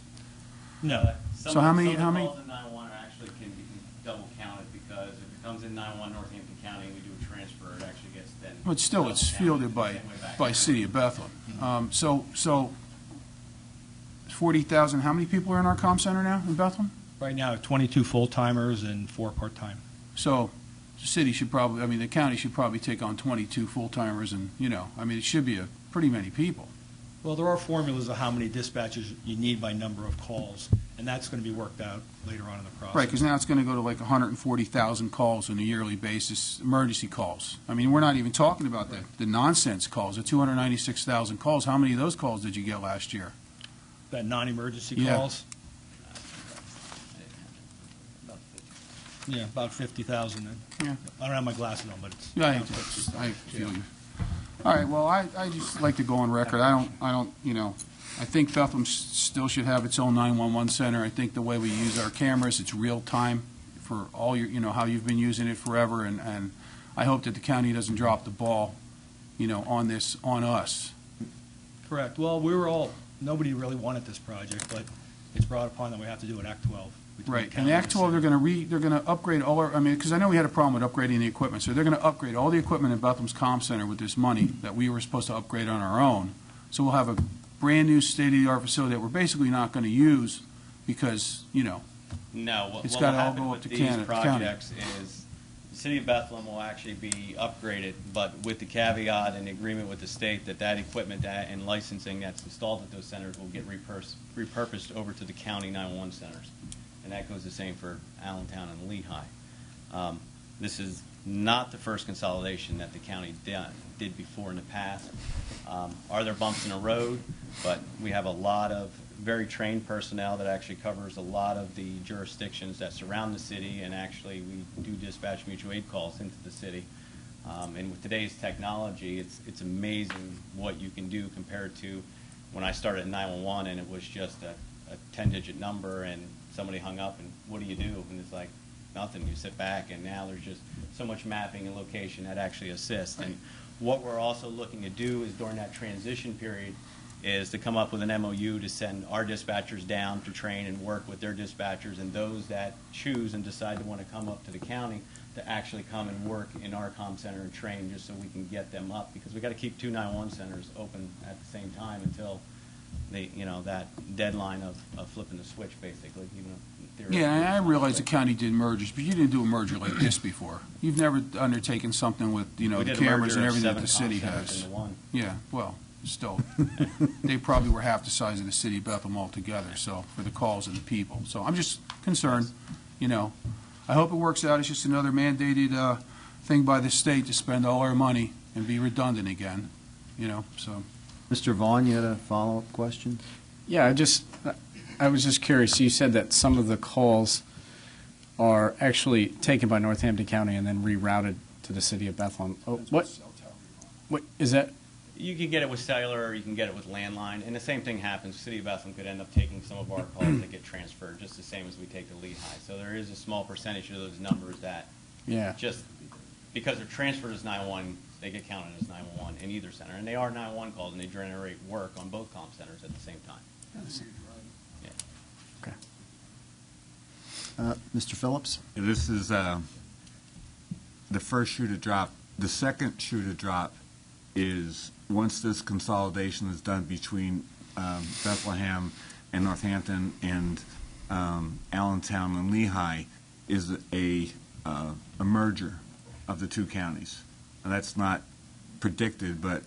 No. So how many- Some how of the many- calls in 911 actually can be double counted, because if it comes in 911 Northampton County and we do a transfer, it actually gets then. But still, it's double fielded counted the same way back. by city of Bethlehem. So 40,000, how many people are in our comm center now in Bethlehem? Right now, 22 full-timers and 4 part-time. So the city should probably, I mean, the county should probably take on 22 full-timers and, I mean, it should be a pretty many people. Well, there are formulas of how many dispatchers you need by number of calls, and that's going to be worked out later on in the process. Right, because now it's going to go to like 140,000 calls on a yearly basis, emergency calls. I mean, we're not even talking about the nonsense calls, the 296,000 calls. How many of those calls did you get last year? That non-emergency Yeah. calls? Yeah, about 50,000 then. Yeah. I don't have my glasses on, but it's. Yeah, I feel you. All right, well, I just like to go on record. I don't, I think Bethlehem still should have its own 911 center. I think the way we use our cameras, it's real time for all your, how you've been using it forever, and I hope that the county doesn't drop the ball, on this, on us. Correct. Well, nobody really wanted this project, but it's brought upon that we have to do an Act 12. between Right, county and Act 12, city. they're going to upgrade all our, I mean, because I know we had a problem with upgrading the equipment, so they're going to upgrade all the equipment in Bethlem's Comm Center with this money that we were supposed to upgrade on our own. So we'll have a brand-new state-of-the-art facility that we're basically not going to use because, No, what It's will gotta all happen go up with to these county. projects is the city of Bethlehem will actually be upgraded, but with the caveat and agreement with the state that that equipment and licensing that's installed at those centers will get repurposed over to the county 911 centers. And that goes the same for Allentown and Lehigh. This is not the first consolidation that the county did before in the past. Are there bumps in the road? But we have a lot of very trained personnel that actually covers a lot of the jurisdictions that surround the city, and actually we do dispatch mutual aid calls into the city. And with today's technology, it's amazing what you can do compared to when I started in 911 and it was just a 10-digit number and somebody hung up and what do you do? And it's like nothing, you sit back, and now there's just so much mapping and location that actually assists. And what we're also looking to do is during that transition period is to come up with an MOU to send our dispatchers down to train and work with their dispatchers, and those that choose and decide to want to come up to the county to actually come and work in our comm center and train, just so we can get them up, because we got to keep 2 911 centers open at the same time until they, that deadline of flipping the switch, basically. Yeah, and I realize the county did mergers, but you didn't do a merger like this before. You've never undertaken something with, We the did a cameras merger and of everything that 7 the city comm centers has. into one. Yeah, well, still, they probably were half the size of the city of Bethlehem altogether, so, for the calls and the people. So I'm just concerned, I hope it works out. It's just another mandated thing by the state to spend all our money and be redundant again, so. Mr. Vaughn, you had a follow-up question? Yeah, I was just curious. You said that some of the calls are actually taken by Northampton County and then rerouted to the city of Bethlehem. Oh, what is that? You can get it with cellular, or you can get it with landline, and the same thing happens. City of Bethlehem could end up taking some of our calls that get transferred, just the same as we take to Lehigh. So there is a small percentage of those numbers that, just because they're transferred as 911, they get counted as 911 in either center, and they are 911 calls, and they generate work on both comm centers at the same time. Okay. Mr. Phillips? This is the first shoe to drop. The second shoe to drop is once this consolidation is done between Bethlehem and Northampton and Allentown and Lehigh, is a merger of the 2 counties. And that's not predicted, but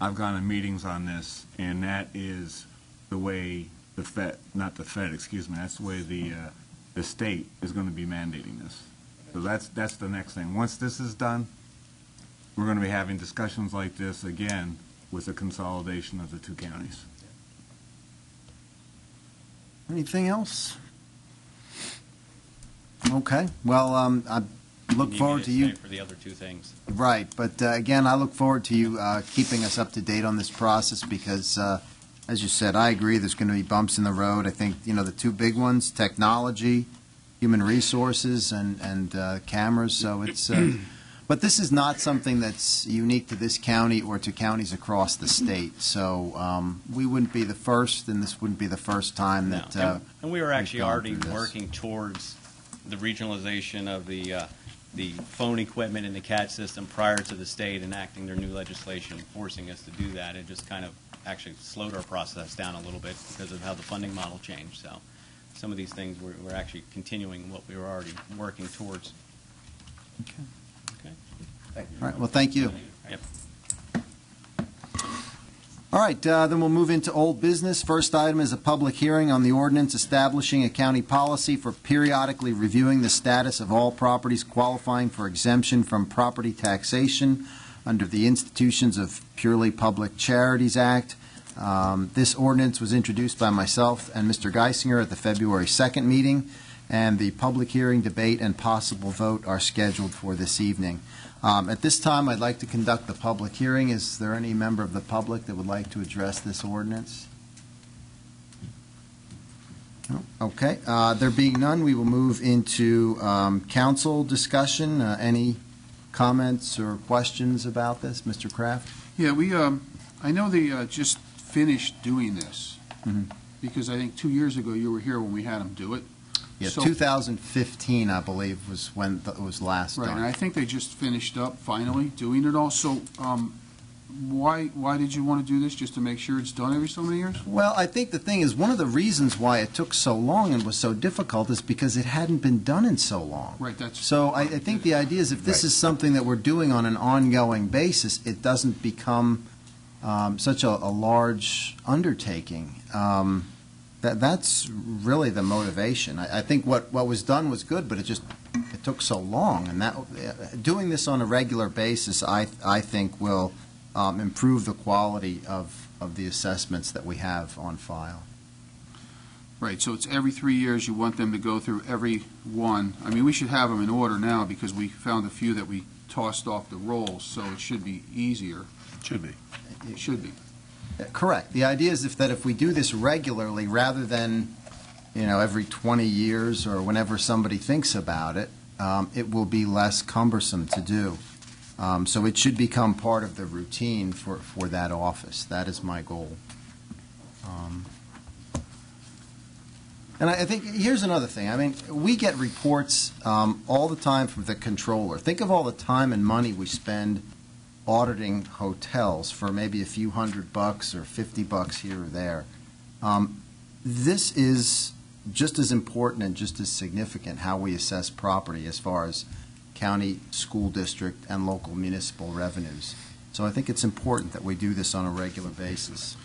I've gone to meetings on this, and that is the way the Fed, not the Fed, excuse me, that's the way the state is going to be mandating this. So that's the next thing. Once this is done, we're going to be having discussions like this again with the consolidation of the 2 counties. Anything else? Okay. Well, I look forward to you. For the other 2 things. Right. But again, I look forward to you keeping us up to date on this process because, as you said, I agree there's going to be bumps in the road. I think, the 2 big ones, technology, human resources, and cameras. So it's but this is not something that's unique to this county or to counties across the state. So we wouldn't be the first, and this wouldn't be the first time that. No. And we were actually gone already through this. working towards the regionalization of the phone equipment in the CAD system prior to the state enacting their new legislation, forcing us to do that. It just kind of actually slowed our process down a little bit because of how the funding model changed. So some of these things we're actually continuing what we were already working towards. Okay. Okay. All right. Well, thank you. Yep. All right, then we'll move into old business. First item is a public hearing on the ordinance establishing a county policy for periodically reviewing the status of all properties qualifying for exemption from property taxation under the Institutions of Purely Public Charities Act. This ordinance was introduced by myself and Mr. Geisinger at the February 2nd meeting, and the public hearing, debate, and possible vote are scheduled for this evening. At this time, I'd like to conduct the public hearing. Is there any member of the public that would like to address this ordinance? No? Okay. There being none, we will move into council discussion. Any comments or questions about this? Mr. Kraft? Yeah, I know they just finished doing this, because I think 2 years ago you were here when we had them do it. Yeah, So- 2015, I believe, was when it was last Right, and done. I think they just finished up finally doing it all. So why did you want to do this? Just to make sure it's done every so many years? Well, I think the thing is, one of the reasons why it took so long and was so difficult is because it hadn't been done in so long. Right, that's. So I think the idea is if this is something that we're doing on an ongoing basis, it doesn't become such a large undertaking. That's really the motivation. I think what was done was good, but it took so long. And that doing this on a regular basis, I think, will improve the quality of the assessments that we have on file. Right, so it's every 3 years you want them to go through every one. I mean, we should have them in order now because we found a few that we tossed off the rolls, so it should be easier. Should be. It should be. Correct. The idea is if we do this regularly, rather than, every 20 years or whenever somebody thinks about it, it will be less cumbersome to do. So it should become part of the routine for that office. That is my goal. And I think here's another thing. I mean, we get reports all the time from the controller. Think of all the time and money we spend auditing hotels for maybe a few $100 or $50 here or there. This is just as important and just as significant how we assess property as far as county, school district, and local municipal revenues. So I think it's important that we do this on a regular basis.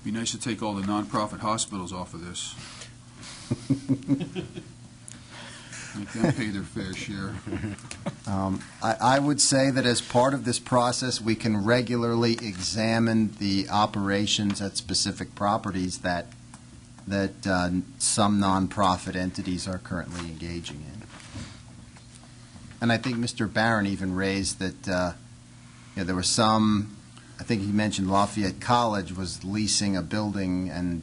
Be nice to take all the nonprofit hospitals off of this. Make them pay their fair share. I would say that as part of this process, we can regularly examine the operations at specific properties that some nonprofit entities are currently engaging in. And I think Mr. Barron even raised that there were some, I think he mentioned Lafayette College was leasing a building, and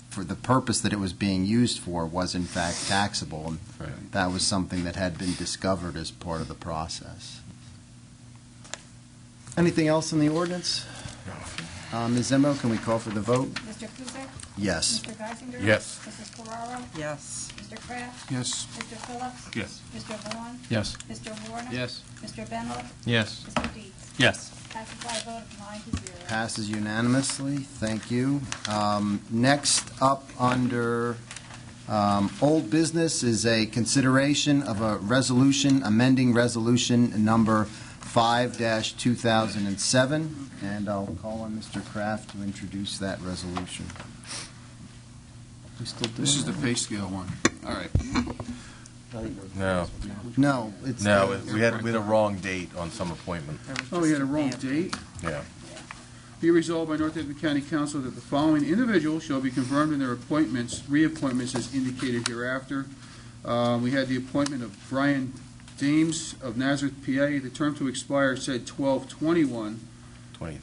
for the purpose that it was being used for was in fact taxable, and that was something that had been discovered as part of the process. Anything else in the ordinance? Ms. Zimmo, can we call for the vote? Mr. Kuzic? Yes. Mr. Geisinger? Yes. Mrs. Ferraro? Yes. Mr. Kraft? Yes. Mr. Phillips? Yes. Mr. Vaughn? Yes. Mr. Warner? Yes. Mr. Bennett? Yes. Mr. Deeds? Yes. Passes by a vote of 9-0. Passes unanimously. Thank you. Next up under old business is a consideration of a resolution amending resolution number 5-2007, and I'll call on Mr. Kraft to introduce that resolution. This is the pay scale one. All right. No. No, it's No, we had a wrong date on some appointment. Oh, we had a wrong date? Yeah. Be resolved by Northampton County Council that the following individuals shall be confirmed in their reappointments as indicated hereafter. We had the appointment of Brian Dames of Nazareth, PA. The term to expire said 12/21. 20. It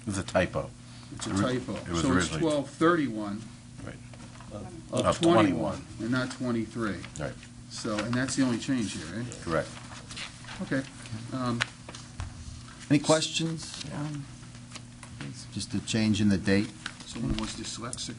was a typo. It's a typo. It was So it's originally 12/31 Right. of 21 and not 23. Right. So, and that's the only change here, right? Correct. Okay. Any questions? It's just a change in the date. Someone was dyslexic?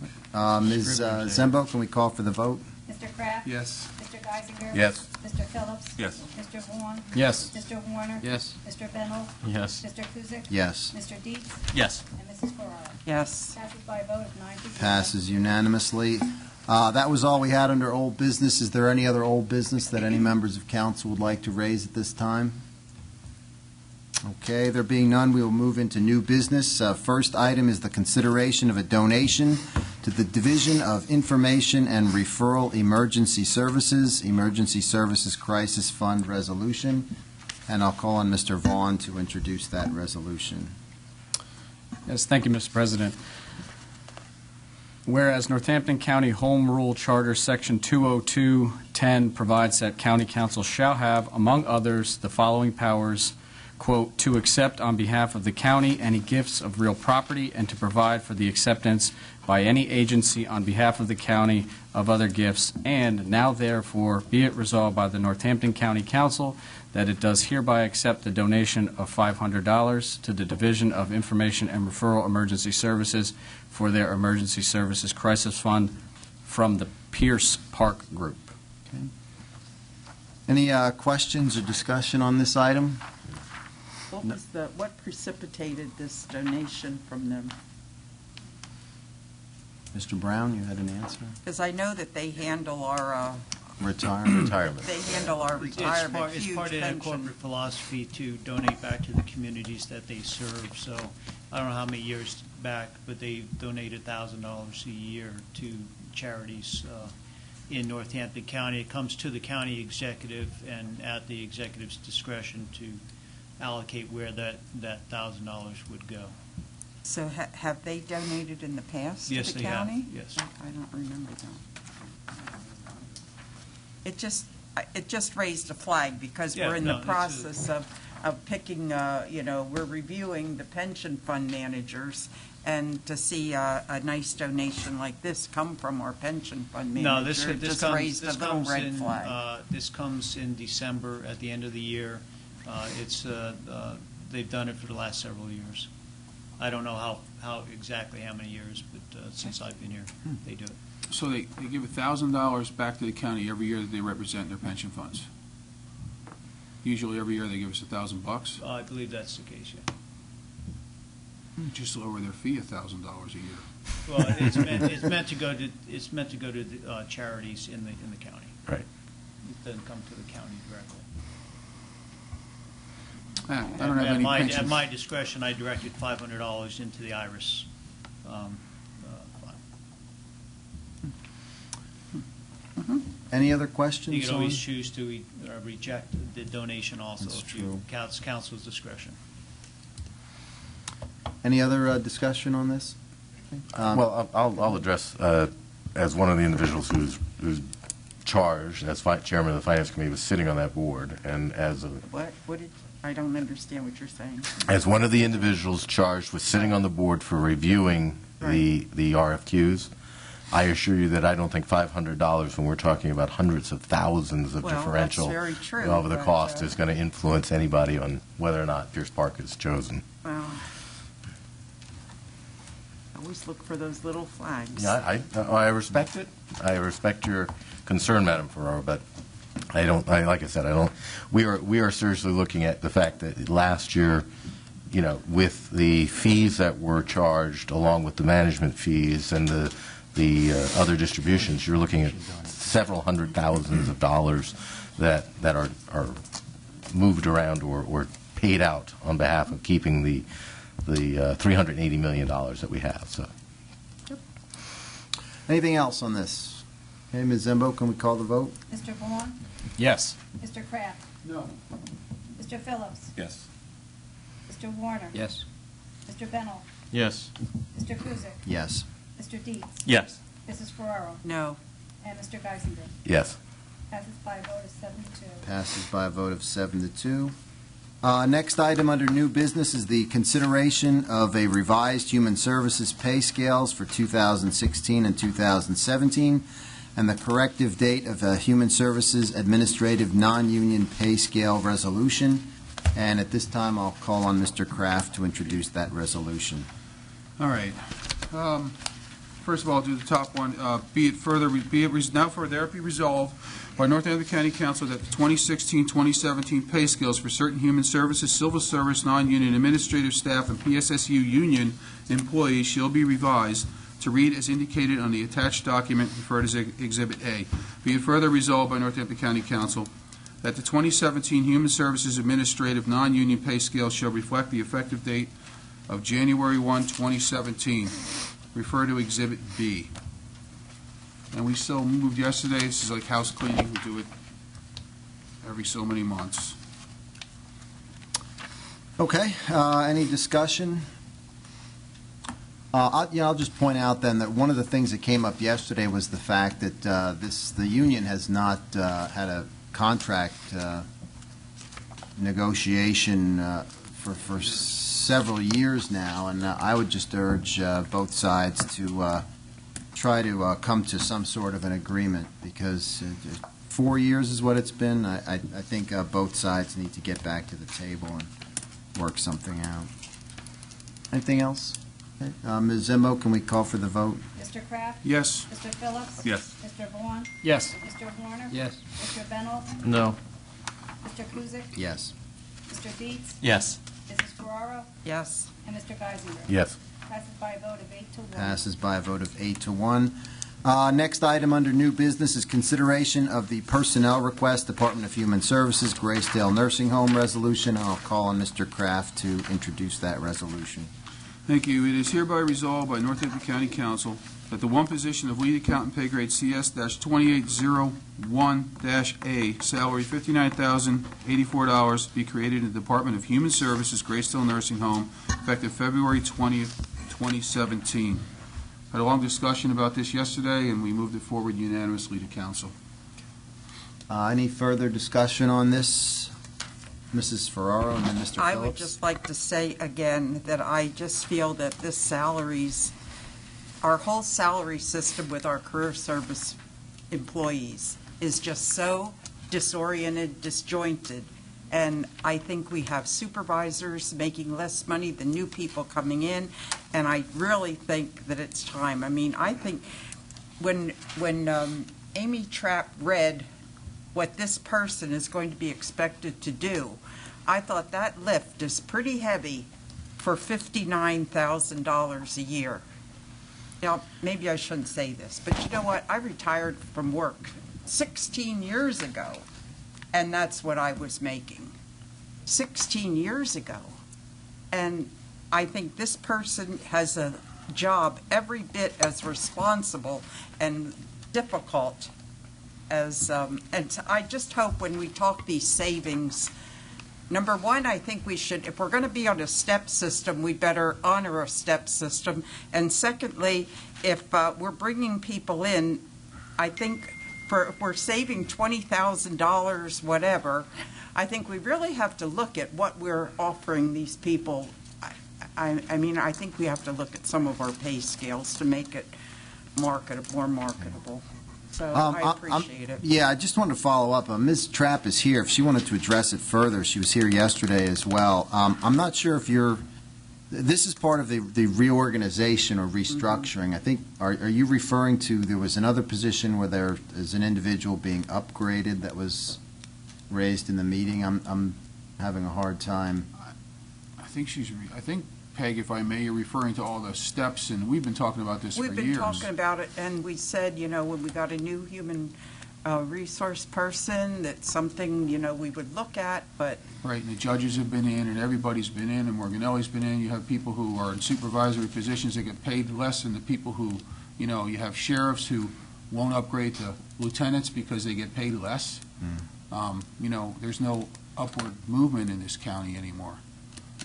Ms. Zembo, can we call for the vote? Mr. Kraft? Yes. Mr. Geisinger? Yes. Mr. Phillips? Yes. Mr. Vaughn? Yes. Mr. Warner? Yes. Mr. Bennett? Yes. Mr. Kuzic? Yes. Mr. Deeds? Yes. And Mrs. Ferraro? Yes. Passes by a vote of 9-0. Passes unanimously. That was all we had under old business. Is there any other old business that any members of council would like to raise at this time? Okay, there being none, we will move into new business. First item is the consideration of a donation to the Division of Information and Referral Emergency Services Crisis Fund Resolution. And I'll call on Mr. Vaughn to introduce that resolution. Yes, thank you, Mr. President. Whereas Northampton County Home Rule Charter, Section 20210 provides that county council shall have, among others, the following powers, quote, to accept on behalf of the county any gifts of real property and to provide for the acceptance by any agency on behalf of the county of other gifts, and now therefore be it resolved by the Northampton County Council that it does hereby accept the donation of $500 to the Division of Information and Referral Emergency Services for their Emergency Services Crisis Fund from the Pierce Park Group. Okay. Any questions or discussion on this item? What precipitated this donation from them? Mr. Brown, you had an answer? Because I know that they handle our, Retirement. they handle our retirement, It's huge part of their pension. corporate philosophy to donate back to the communities that they serve. So I don't know how many years back, but they donate $1,000 a year to charities in Northampton County. It comes to the county executive and at the executive's discretion to allocate where that $1,000 would go. So have they donated in the past to Yes, the they have. county? Yes. I don't remember that. It just raised a flag because Yeah, we're in no, the it's process of picking, we're reviewing the pension fund managers, and to see a nice donation like this come from our pension fund No, manager, it just raised a little red flag. This comes in December at the end of the year. They've done it for the last several years. I don't know how exactly how many years, but since I've been here, they do it. So they give $1,000 back to the county every year that they represent their pension funds. Usually every year they give us $1,000. I believe that's the case, yeah. Just lower their fee $1,000 a year. Well, it's meant to go to the charities in the county. Right. It doesn't come to the county directly. I don't have any At pension. my discretion, I directed $500 into the IRIS fund. Any other questions? You can always on- choose to reject the donation also, That's if you true. council's discretion. Any other discussion on this? Well, I'll address, as one of the individuals who's charged, as chairman of the Finance Committee, was sitting on that board, and as I don't understand what you're saying. as one of the individuals charged with sitting on the board for reviewing the RFQs, I assure you that I don't think $500, when we're talking about hundreds of thousands of Well, that's differential very true, over the but, cost, is going to influence anybody on whether or not Pierce Park is chosen. Well, always look for those little flags. Yeah, I respect it. I respect your concern, Madam Ferraro, but like I said, we are seriously looking at the fact that last year, with the fees that were charged along with the management fees and the other distributions, you're looking at several hundred thousands of dollars that are moved around or paid out on behalf of keeping the $380 million that we have. So, Anything else on this? Okay, Ms. Zimbo, can we call the vote? Mr. Vaughn? Yes. Mr. Kraft? No. Mr. Phillips? Yes. Mr. Warner? Yes. Mr. Bennell? Yes. Mr. Kuzic? Yes. Mr. Dietz. Yes. Mrs. Ferraro? No. And Mr. Geisinger? yes. Passes by a vote of 7-2. Passes by a vote of 7-2. Next item under new business is the consideration of a revised human services pay scales for 2016 and 2017, and the corrective date of a human services administrative non-union pay scale resolution. And at this time, I'll call on Mr. Kraft to introduce that resolution. All right. First of all, I'll do the top one. Be it now further be resolved by Northampton County Council that the 2016-2017 pay scales for certain human services, civil service, non-union administrative staff, and PSSU union employees shall be revised to read as indicated on the attached document referred as Exhibit A. Be it further resolved by Northampton County Council that the 2017 Human Services Administrative Non-Union Pay Scale shall reflect the effective date of January 1, 2017. Refer to Exhibit B. And we still moved yesterday. This is like house cleaning. We do it every so many months. Okay, any discussion? I'll just point out then that one of the things that came up yesterday was the fact that the union has not had a contract negotiation for several years now, and I would just urge both sides to try to come to some sort of an agreement, because 4 years is what it's been. I think both sides need to get back to the table and work something out. Anything else? Ms. Zimmo, can we call for the vote? Mr. Kraft? Yes. Mr. Phillips? Yes. Mr. Vaughn? Yes. Mr. Warner? Yes. Mr. Bennell? No. Mr. Kuzic? Yes. Mr. Dietz. Yes. Mrs. Ferraro? Yes. And Mr. Geisinger? Yes. Passes by a vote of 8 to 1. Passes by a vote of 8 to 1. Next item under new business is consideration of the personnel request, Department of Human Services, Graysdale Nursing Home Resolution. I'll call on Mr. Kraft to introduce that resolution. Thank you. It is hereby resolved by Northampton County Council that the one position of lead accountant pay grade CS-2801-A, salary $59,084, be created in the Department of Human Services, Graysdale Nursing Home, effective February 20th, 2017. Had a long discussion about this yesterday, and we moved it forward unanimously to council. Any further discussion on this? Mrs. Ferraro and then Mr. Phillips? I would just like to say again that I just feel that this salaries, our whole salary system with our career service employees is just so disoriented, disjointed. And I think we have supervisors making less money than new people coming in, and I really think that it's time. I mean, I think when Amy Trapp read what this person is going to be expected to do, I thought that lift is pretty heavy for $59,000 a year. Now, maybe I shouldn't say this, but you know what? I retired from work 16 years ago, and that's what I was making 16 years ago. And I think this person has a job every bit as responsible and difficult as, and I just hope when we talk these savings, number one, I think we should, if we're going to be on a step system, we better honor a step system. And secondly, if we're bringing people in, I think if we're saving $20,000, whatever, I think we really have to look at what we're offering these people. I mean, I think we have to look at some of our pay scales to make it more marketable. So I appreciate it. Yeah, I just wanted to follow up. Ms. Trapp is here. If she wanted to address it further, she was here yesterday as well. I'm not sure if this is part of the reorganization or restructuring. I think, are you referring to, there was another position where there is an individual being upgraded that was raised in the meeting? I'm having a hard time. I think, Peg, if I may, you're referring to all the steps, and we've been talking about this for years. We've been talking about it, and we said, you know, when we got a new human resource person, that's something, you know, we would look at, but... Right, and the judges have been in, and everybody's been in, and Morganelli's been in. You have people who are in supervisory positions that get paid less than the people who, you know, you have sheriffs who won't upgrade to lieutenants because they get paid less. You know, there's no upward movement in this county anymore.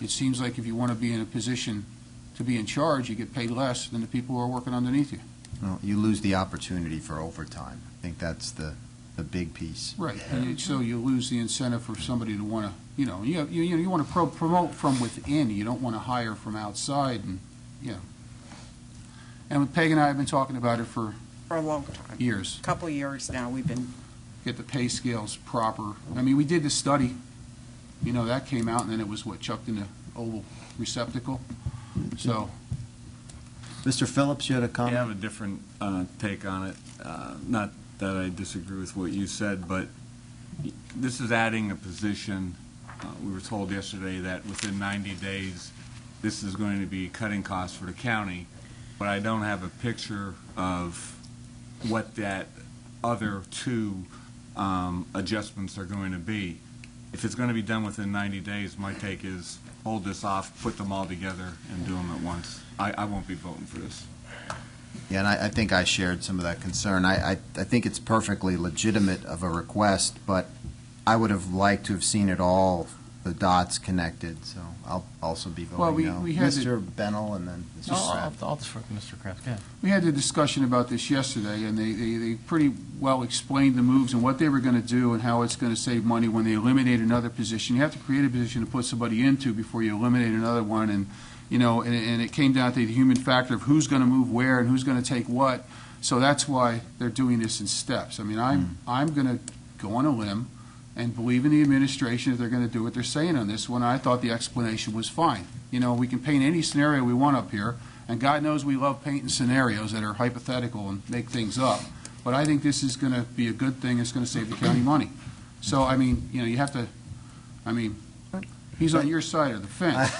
It seems like if you want to be in a position to be in charge, you get paid less than the people who are working underneath you. Well, you lose the opportunity for overtime. I think that's the big piece. Right, and so you lose the incentive for somebody to want to, you know, you want to promote from within. You don't want to hire from outside, and you know. And with Peg and I have been talking about it for a long time. Years. A couple years now, we've been... Get the pay scales proper. I mean, we did the study. You know, that came out, and then it was, chucked in the oval receptacle. So... Mr. Phillips, you had a comment? I have a different take on it. Not that I disagree with what you said, but this is adding a position. We were told yesterday that within 90 days, this is going to be cutting costs for the county, but I don't have a picture of what that other two adjustments are going to be. If it's going to be done within 90 days, my take is hold this off, put them all together, and do them at once. I won't be voting for this. Yeah, and I think I shared some of that concern. I think it's perfectly legitimate of a request, but I would have liked to have seen it all, the dots connected, so I'll also be voting no. We had Mr. Bennell and then Mr. Kraft. I'll defer to Mr. Kraft. Yeah. We had the discussion about this yesterday, and they pretty well explained the moves and what they were going to do and how it's going to save money when they eliminate another position. You have to create a position to put somebody into before you eliminate another one, and you know, and it came down to the human factor of who's going to move where and who's going to take what. So that's why they're doing this in steps. I mean, I'm going to go on a limb and believe in the administration if they're going to do what they're saying on this one. I thought the explanation was fine. You know, we can paint any scenario we want up here, And God knows we love painting scenarios that are hypothetical and make things up. But I think this is going to be a good thing. It's going to save the county money. So, I mean, you have to, he's on your side of the fence.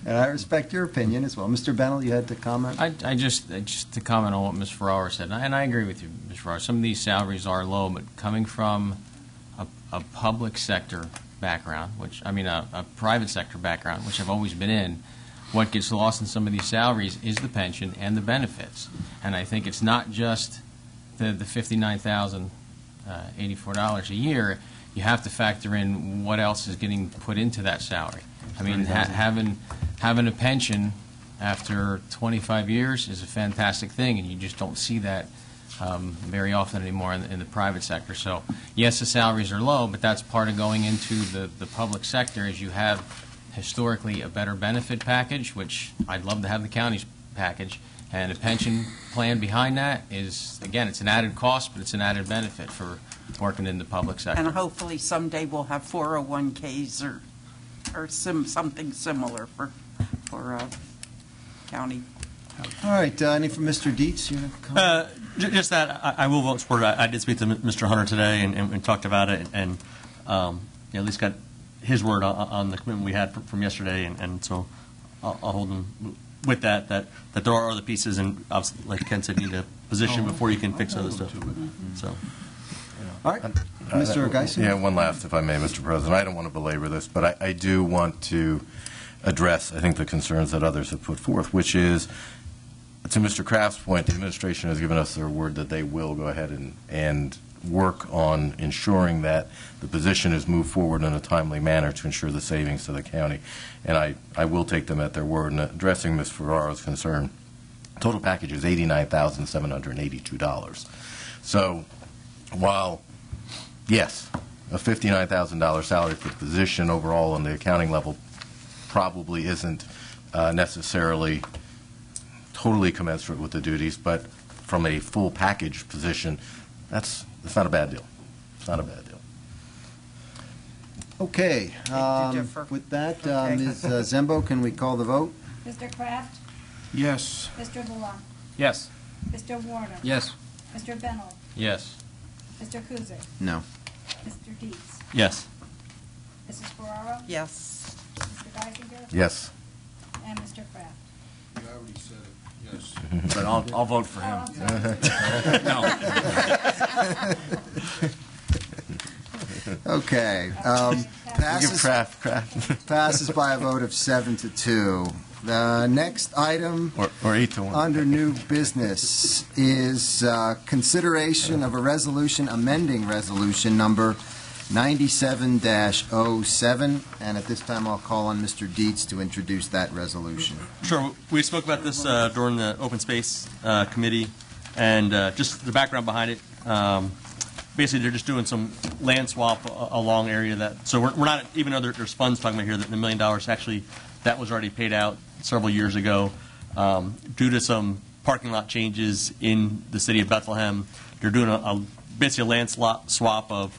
And I respect your opinion as well. Mr. Bennell, you had to comment? I just to comment on what Ms. Ferrara said, and I agree with you, Ms. Ferrara. Some of these salaries are low, but coming from a public sector background, a private sector background, which I've always been in, what gets lost in some of these salaries is the pension and the benefits. And I think it's not just the $59,084 a year. You have to factor in what else is getting put into that salary. I mean, having a pension after 25 years is a fantastic thing, and you just don't see that very often anymore in the private sector. So, yes, the salaries are low, but that's part of going into the public sector is you have historically a better benefit package, which I'd love to have the county's package, and a pension plan behind that is, again, it's an added cost, but it's an added benefit for working in the public sector. And hopefully someday we'll have 401ks or something similar for county. All right, any from Mr. Dietz? You want to comment? Just that I will vote for it. I did speak to Mr. Hunter today and talked about it, and at least got his word on the commitment we had from yesterday, and so I'll hold him with that there are other pieces, and obviously, like Ken said, you need a position before you can fix other stuff. So. All right. Mr. Geisen? Yeah, one last, if I may, Mr. President. I don't want to belabor this, but I do want to address, I think, the concerns that others have put forth, which is, to Mr. Kraft's point, the administration has given us their word that they will go ahead and work on ensuring that the position is moved forward in a timely manner to ensure the savings to the county. And I will take them at their word. And addressing Ms. Ferraro's concern, total package is $89,782. So while, yes, a $59,000 salary for the position overall on the accounting level probably isn't necessarily totally commensurate with the duties, but from a full package position, it's not a bad deal. It's not a bad deal. Okay. With that, Ms. Zembo, can we call the vote? Mr. Kraft? Yes. Mr. Valon? Yes. Mr. Warner? Yes. Mr. Bennell? Yes. Mr. Kuzic? No. Mr. Dietz? Yes. Mrs. Ferraro? Yes. Mr. Geisinger? Yes. And Mr. Kraft? I already said it, yes. But I'll vote for him. Okay. Passes by a vote of 7-2. The next item or 8-1 under new business is consideration of a resolution amending resolution number 97-07, and at this time I'll call on Mr. Dietz to introduce that resolution. Sure. We spoke about this during the Open Space Committee, and just the background behind it. Basically, they're just doing some land swap along area that. So we're not, even though there's funds talking about here, that the $1 million actually that was already paid out several years ago due to some parking lot changes in the city of Bethlehem. They're doing basically a land swap of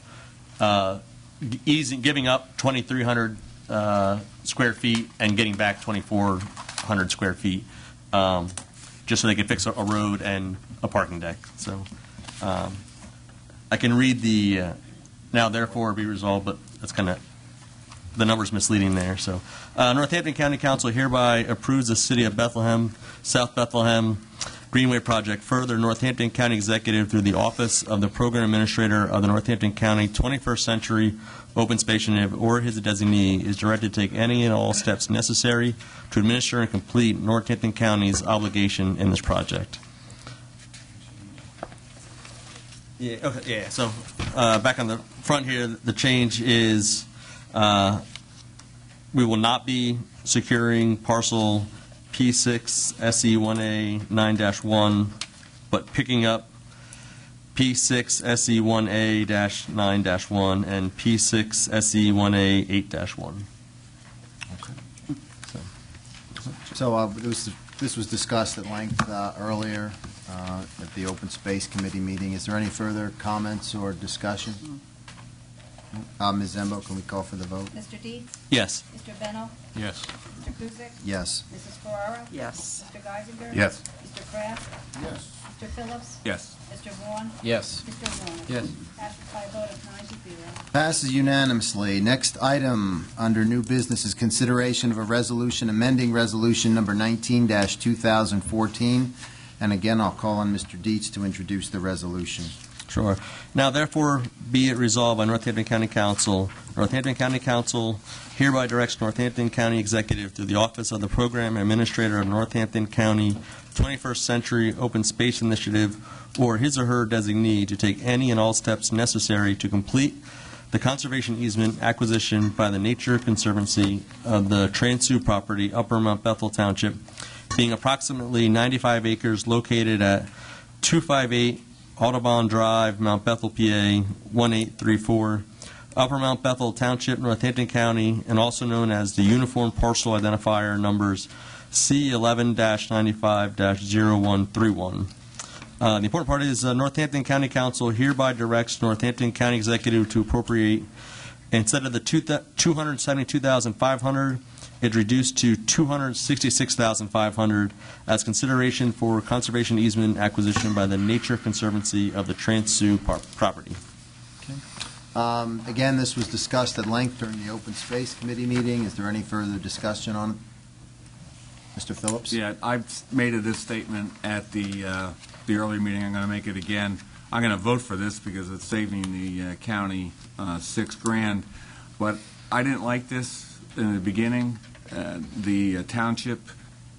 giving up 2,300 square feet and getting back 2,400 square feet, just so they can fix a road and a parking deck. So I can read the now therefore be resolved, but that's kind of the number's misleading there. So Northampton County Council hereby approves the City of Bethlehem, South Bethlehem Greenway Project. Further, Northampton County Executive, through the Office of the Program Administrator of the Northampton County 21st Century Open Space Initiative, or his designee, is directed to take any and all steps necessary to administer and complete Northampton County's obligation in this project. Yeah. Okay. Yeah. So back on the front here, the change is we will not be securing parcel P6 SE1A 9-1, but picking up P6 SE1A 9-1 and P6 SE1A 8-1. Okay. So this was discussed at length earlier at the Open Space Committee meeting. Is there any further comments or discussion? Ms. Zembo, can we call for the vote? Mr. Deeds? Yes. Mr. Bennell? Yes. Mr. Kuzic? Yes. Mrs. Ferrara? Yes. Mr. Geisinger? Yes. Mr. Kraft? Yes. Mr. Phillips? Yes. Mr. Vaughn? Yes. Mr. Warner? Yes. Passes by a vote of 9-0. Passes unanimously. Next item under new business is consideration of a resolution amending resolution number 19-2014. And again, I'll call on Mr. Dietz to introduce the resolution. Sure. Now, therefore, be it resolved by Northampton County Council, Northampton County Council hereby directs Northampton County Executive through the Office of the Program Administrator of Northampton County 21st Century Open Space Initiative or his or her designee to take any and all steps necessary to complete the conservation easement acquisition by the Nature Conservancy of the Transu property, Upper Mount Bethel Township, being approximately 95 acres located at 258 Audubon Drive, Mount Bethel, PA 1834, Upper Mount Bethel Township, Northampton County, and also known as the Uniform Parcel Identifier numbers C11-95-0131. The important part is Northampton County Council hereby directs Northampton County Executive to appropriate, instead of the $272,500, it's reduced to $266,500 as consideration for conservation easement acquisition by the Nature Conservancy of the Transu property. Again, this was discussed at length during the Open Space Committee meeting. Is there any further discussion on it? Mr. Phillips? Yeah, I've made this statement at the earlier meeting. I'm going to make it again. I'm going to vote for this because it's saving the county $6,000. But I didn't like this in the beginning. The township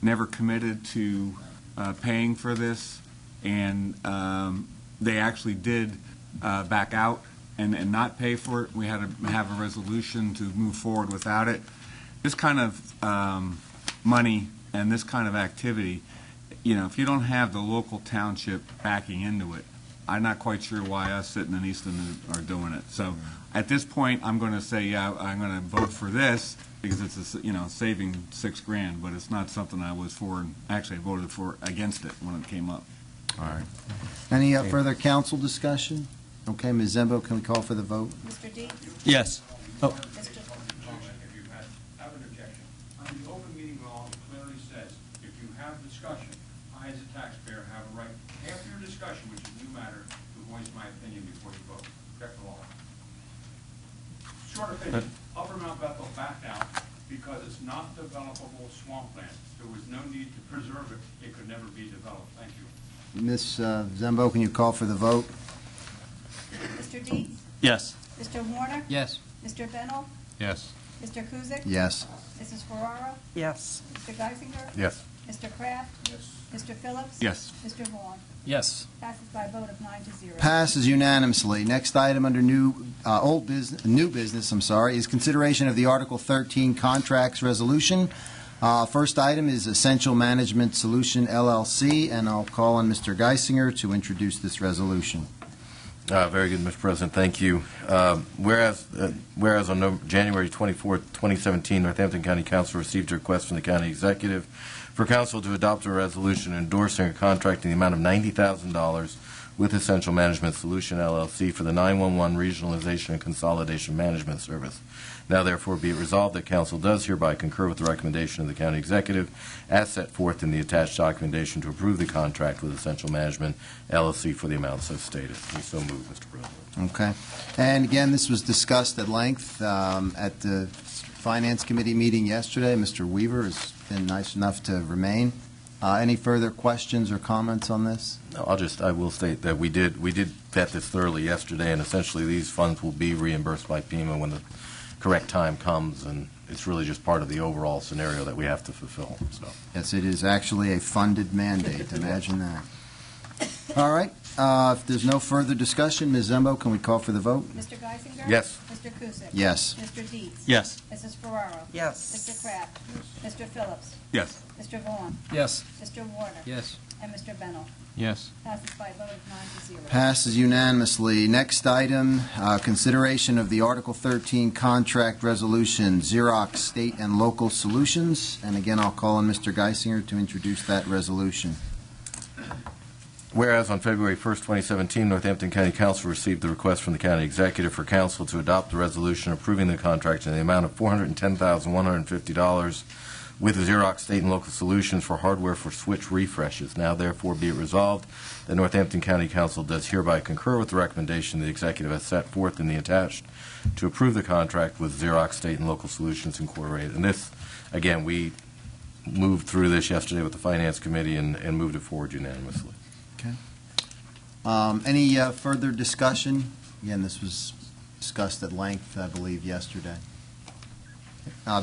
never committed to paying for this, and they actually did back out and not pay for it. We had to have a resolution to move forward without it. This kind of money and this kind of activity, you know, if you don't have the local township backing into it, I'm not quite sure why us sitting in Easton are doing it. So at this point, I'm going to say, yeah, I'm going to vote for this because it's, saving $6,000, but it's not something I was for, and actually I voted for against it when it came up. All right. Any further council discussion? Okay, Ms. Zembo, can we call for the vote? Mr. Deeds? Yes. Oh. Mr. If you have an objection, on the open meeting law, it clearly says, if you have discussion, I as a taxpayer have a right, after your discussion, which is a new matter, to voice my opinion before you vote. Correct the law. Short opinion, Upper Mount Bethel backed out because it's not developable swampland. There was no need to preserve it. It could never be developed. Thank you. Ms. Zembo, can you call for the vote? Mr. Deeds? Yes. Mr. Warner? Yes. Mr. Bennell? Yes. Mr. Kuzic? Yes. Mrs. Ferrara? Yes. Mr. Geisinger? Yes. Mr. Kraft? Yes. Mr. Phillips? Yes. Mr. Vaughn? Yes. Passes by a vote of 9-0. Passes unanimously. Next item under new business, is consideration of the Article 13 contracts resolution. First item is Essential Management Solution, LLC, and I'll call on Mr. Geisinger to introduce this resolution. Very good, Mr. President. Thank you. Whereas on January 24, 2017, Northampton County Council received a request from the county executive for council to adopt a resolution endorsing a contract in the amount of $90,000 with Essential Management Solution, LLC, for the 911 Regionalization and Consolidation Management Service. Now, therefore, be it resolved that council does hereby concur with the recommendation of the county executive as set forth in the attached documentation to approve the contract with Essential Management, LLC, for the amount so stated. We so move, Mr. President. Okay. And again, this was discussed at length at the Finance Committee meeting yesterday. Mr. Weaver has been nice enough to remain. Any further questions or comments on this? No, I will state that we did vet this thoroughly yesterday, and essentially these funds will be reimbursed by FEMA when the correct time comes, and it's really just part of the overall scenario that we have to fulfill. So. Yes, it is actually a funded mandate. Imagine that. All right. If there's no further discussion, Ms. Zembo, can we call for the vote? Mr. Geisinger? Yes. Mr. Kuzic? Yes. Mr. Deeds? Yes. Mrs. Ferrara? Yes. Mr. Kraft? Mr. Phillips? Yes. Mr. Vaughn? Yes. Mr. Warner? Yes. And Mr. Bennell? Yes. Passes by a vote of 9-0. Passes unanimously. Next item, consideration of the Article 13 contract resolution, Xerox State and Local Solutions. And again, I'll call on Mr. Geisinger to introduce that resolution. Whereas on February 1st, 2017, Northampton County Council received the request from the county executive for council to adopt a resolution approving the contract in the amount of $410,150 with Xerox State and Local Solutions for hardware for switch refreshes. Now therefore be it resolved that Northampton County Council does hereby concur with the recommendation the executive has set forth in the attached to approve the contract with Xerox State and Local Solutions Incorporated. And this, again, we moved through this yesterday with the Finance Committee and moved it forward unanimously. Okay. Any further discussion? Again, this was discussed at length, I believe, yesterday.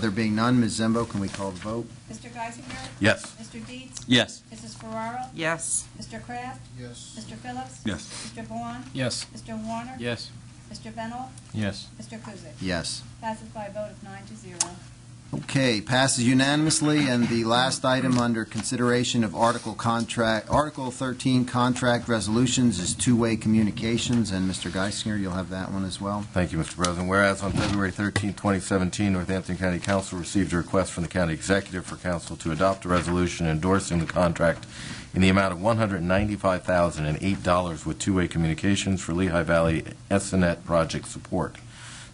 There being none, Ms. Zembo, can we call the vote? Mr. Geisinger? Yes. Mr. Dietz? Yes. Mrs. Ferraro? Yes. Mr. Kraft? Yes. Mr. Phillips? Yes. Mr. Vaughn? Yes. Mr. Warner? Yes. Mr. Bennell? Yes. Mr. Kuzic? Yes. Passes by a vote of 9-0. Okay, passes unanimously. And the last item under consideration of Article 13 contract resolutions is two-way communications. And Mr. Geisinger, you'll have that one as well. Thank you, Mr. President. Whereas on February 13, 2017, Northampton County Council received a request from the county executive for council to adopt a resolution endorsing the contract in the amount of $195,008 with two-way communications for Lehigh Valley SNET project support.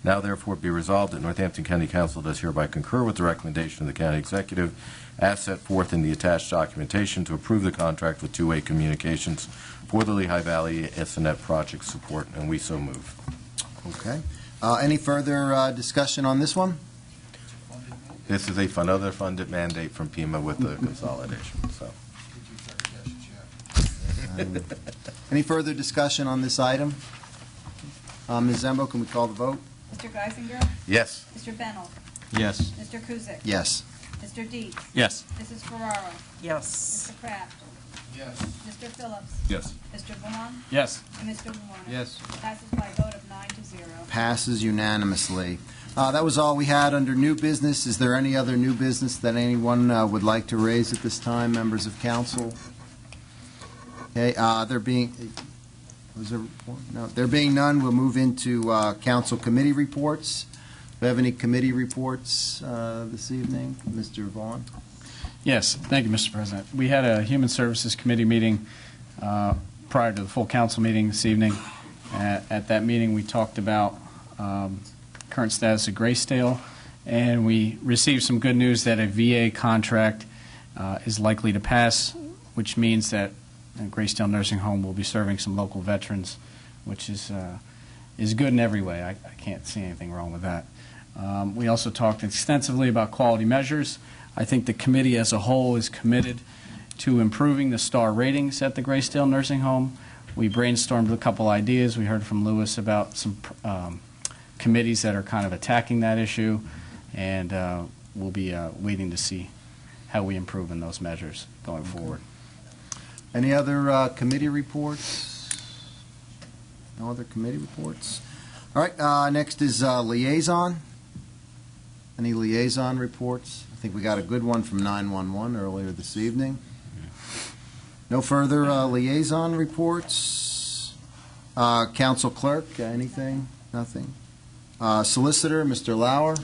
Now therefore be resolved that Northampton County Council does hereby concur with the recommendation of the county executive as set forth in the attached documentation to approve the contract with two-way communications for the Lehigh Valley SNET project support, and we so move. Okay. Any further discussion on this one? This is another funded mandate from PEMA with the consolidation. So, Any further discussion on this item? Ms. Zembo, can we call the vote? Mr. Geisinger? yes. Mr. Bennell? Yes. Mr. Kuzic? Yes. Mr. Dietz? Yes. Mrs. Ferraro? Yes. Mr. Kraft? Yes. Mr. Phillips? Yes. Mr. Vaughn? Yes. And Mr. Warner? Yes. Passes by a vote of 9-0. Passes unanimously. That was all we had under new business. Is there any other new business that anyone would like to raise at this time, members of council? Okay, there being none, we'll move into council committee reports. Do we have any committee reports this evening? Mr. Vaughn? Yes, thank you, Mr. President. We had a Human Services Committee meeting prior to the full council meeting this evening. At that meeting, we talked about current status of Greystale, and we received some good news that a VA contract is likely to pass, which means that Greystale Nursing Home will be serving some local veterans, which is good in every way. I can't see anything wrong with that. We also talked extensively about quality measures. I think the committee as a whole is committed to improving the star ratings at the Greystale Nursing Home. We brainstormed a couple ideas. We heard from Lewis about some committees that are kind of attacking that issue, and we'll be waiting to see how we improve in those measures going forward. Any other committee reports? No other committee reports? All right, next is liaison. Any liaison reports? I think we got a good one from 911 earlier this evening. No further liaison reports. Council clerk, anything? Nothing. Solicitor, Mr. Lauer.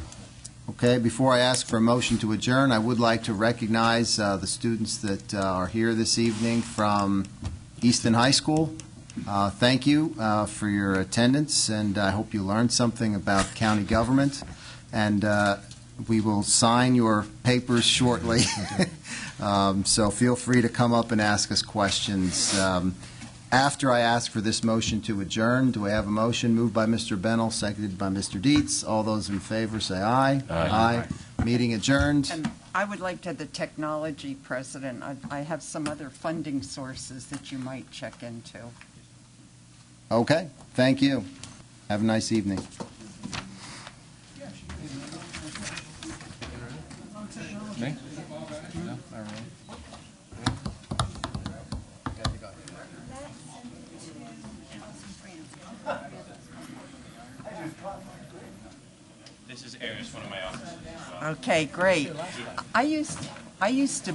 Okay, before I ask for a motion to adjourn, I would like to recognize the students that are here this evening from Easton High School. Thank you for your attendance, and I hope you learned something about county government. And we will sign your papers shortly, so feel free to come up and ask us questions. After I ask for this motion to adjourn, do I have a motion? Moved by Mr. Bennell, seconded by Mr. Dietz. All those in favor say aye. Aye. Meeting adjourned. And I would like to, the technology president, I have some other funding sources that you might check into. Okay, thank you. Have a nice evening. Me? No, not really. This is Aries, one of my offices. Okay, great. I used to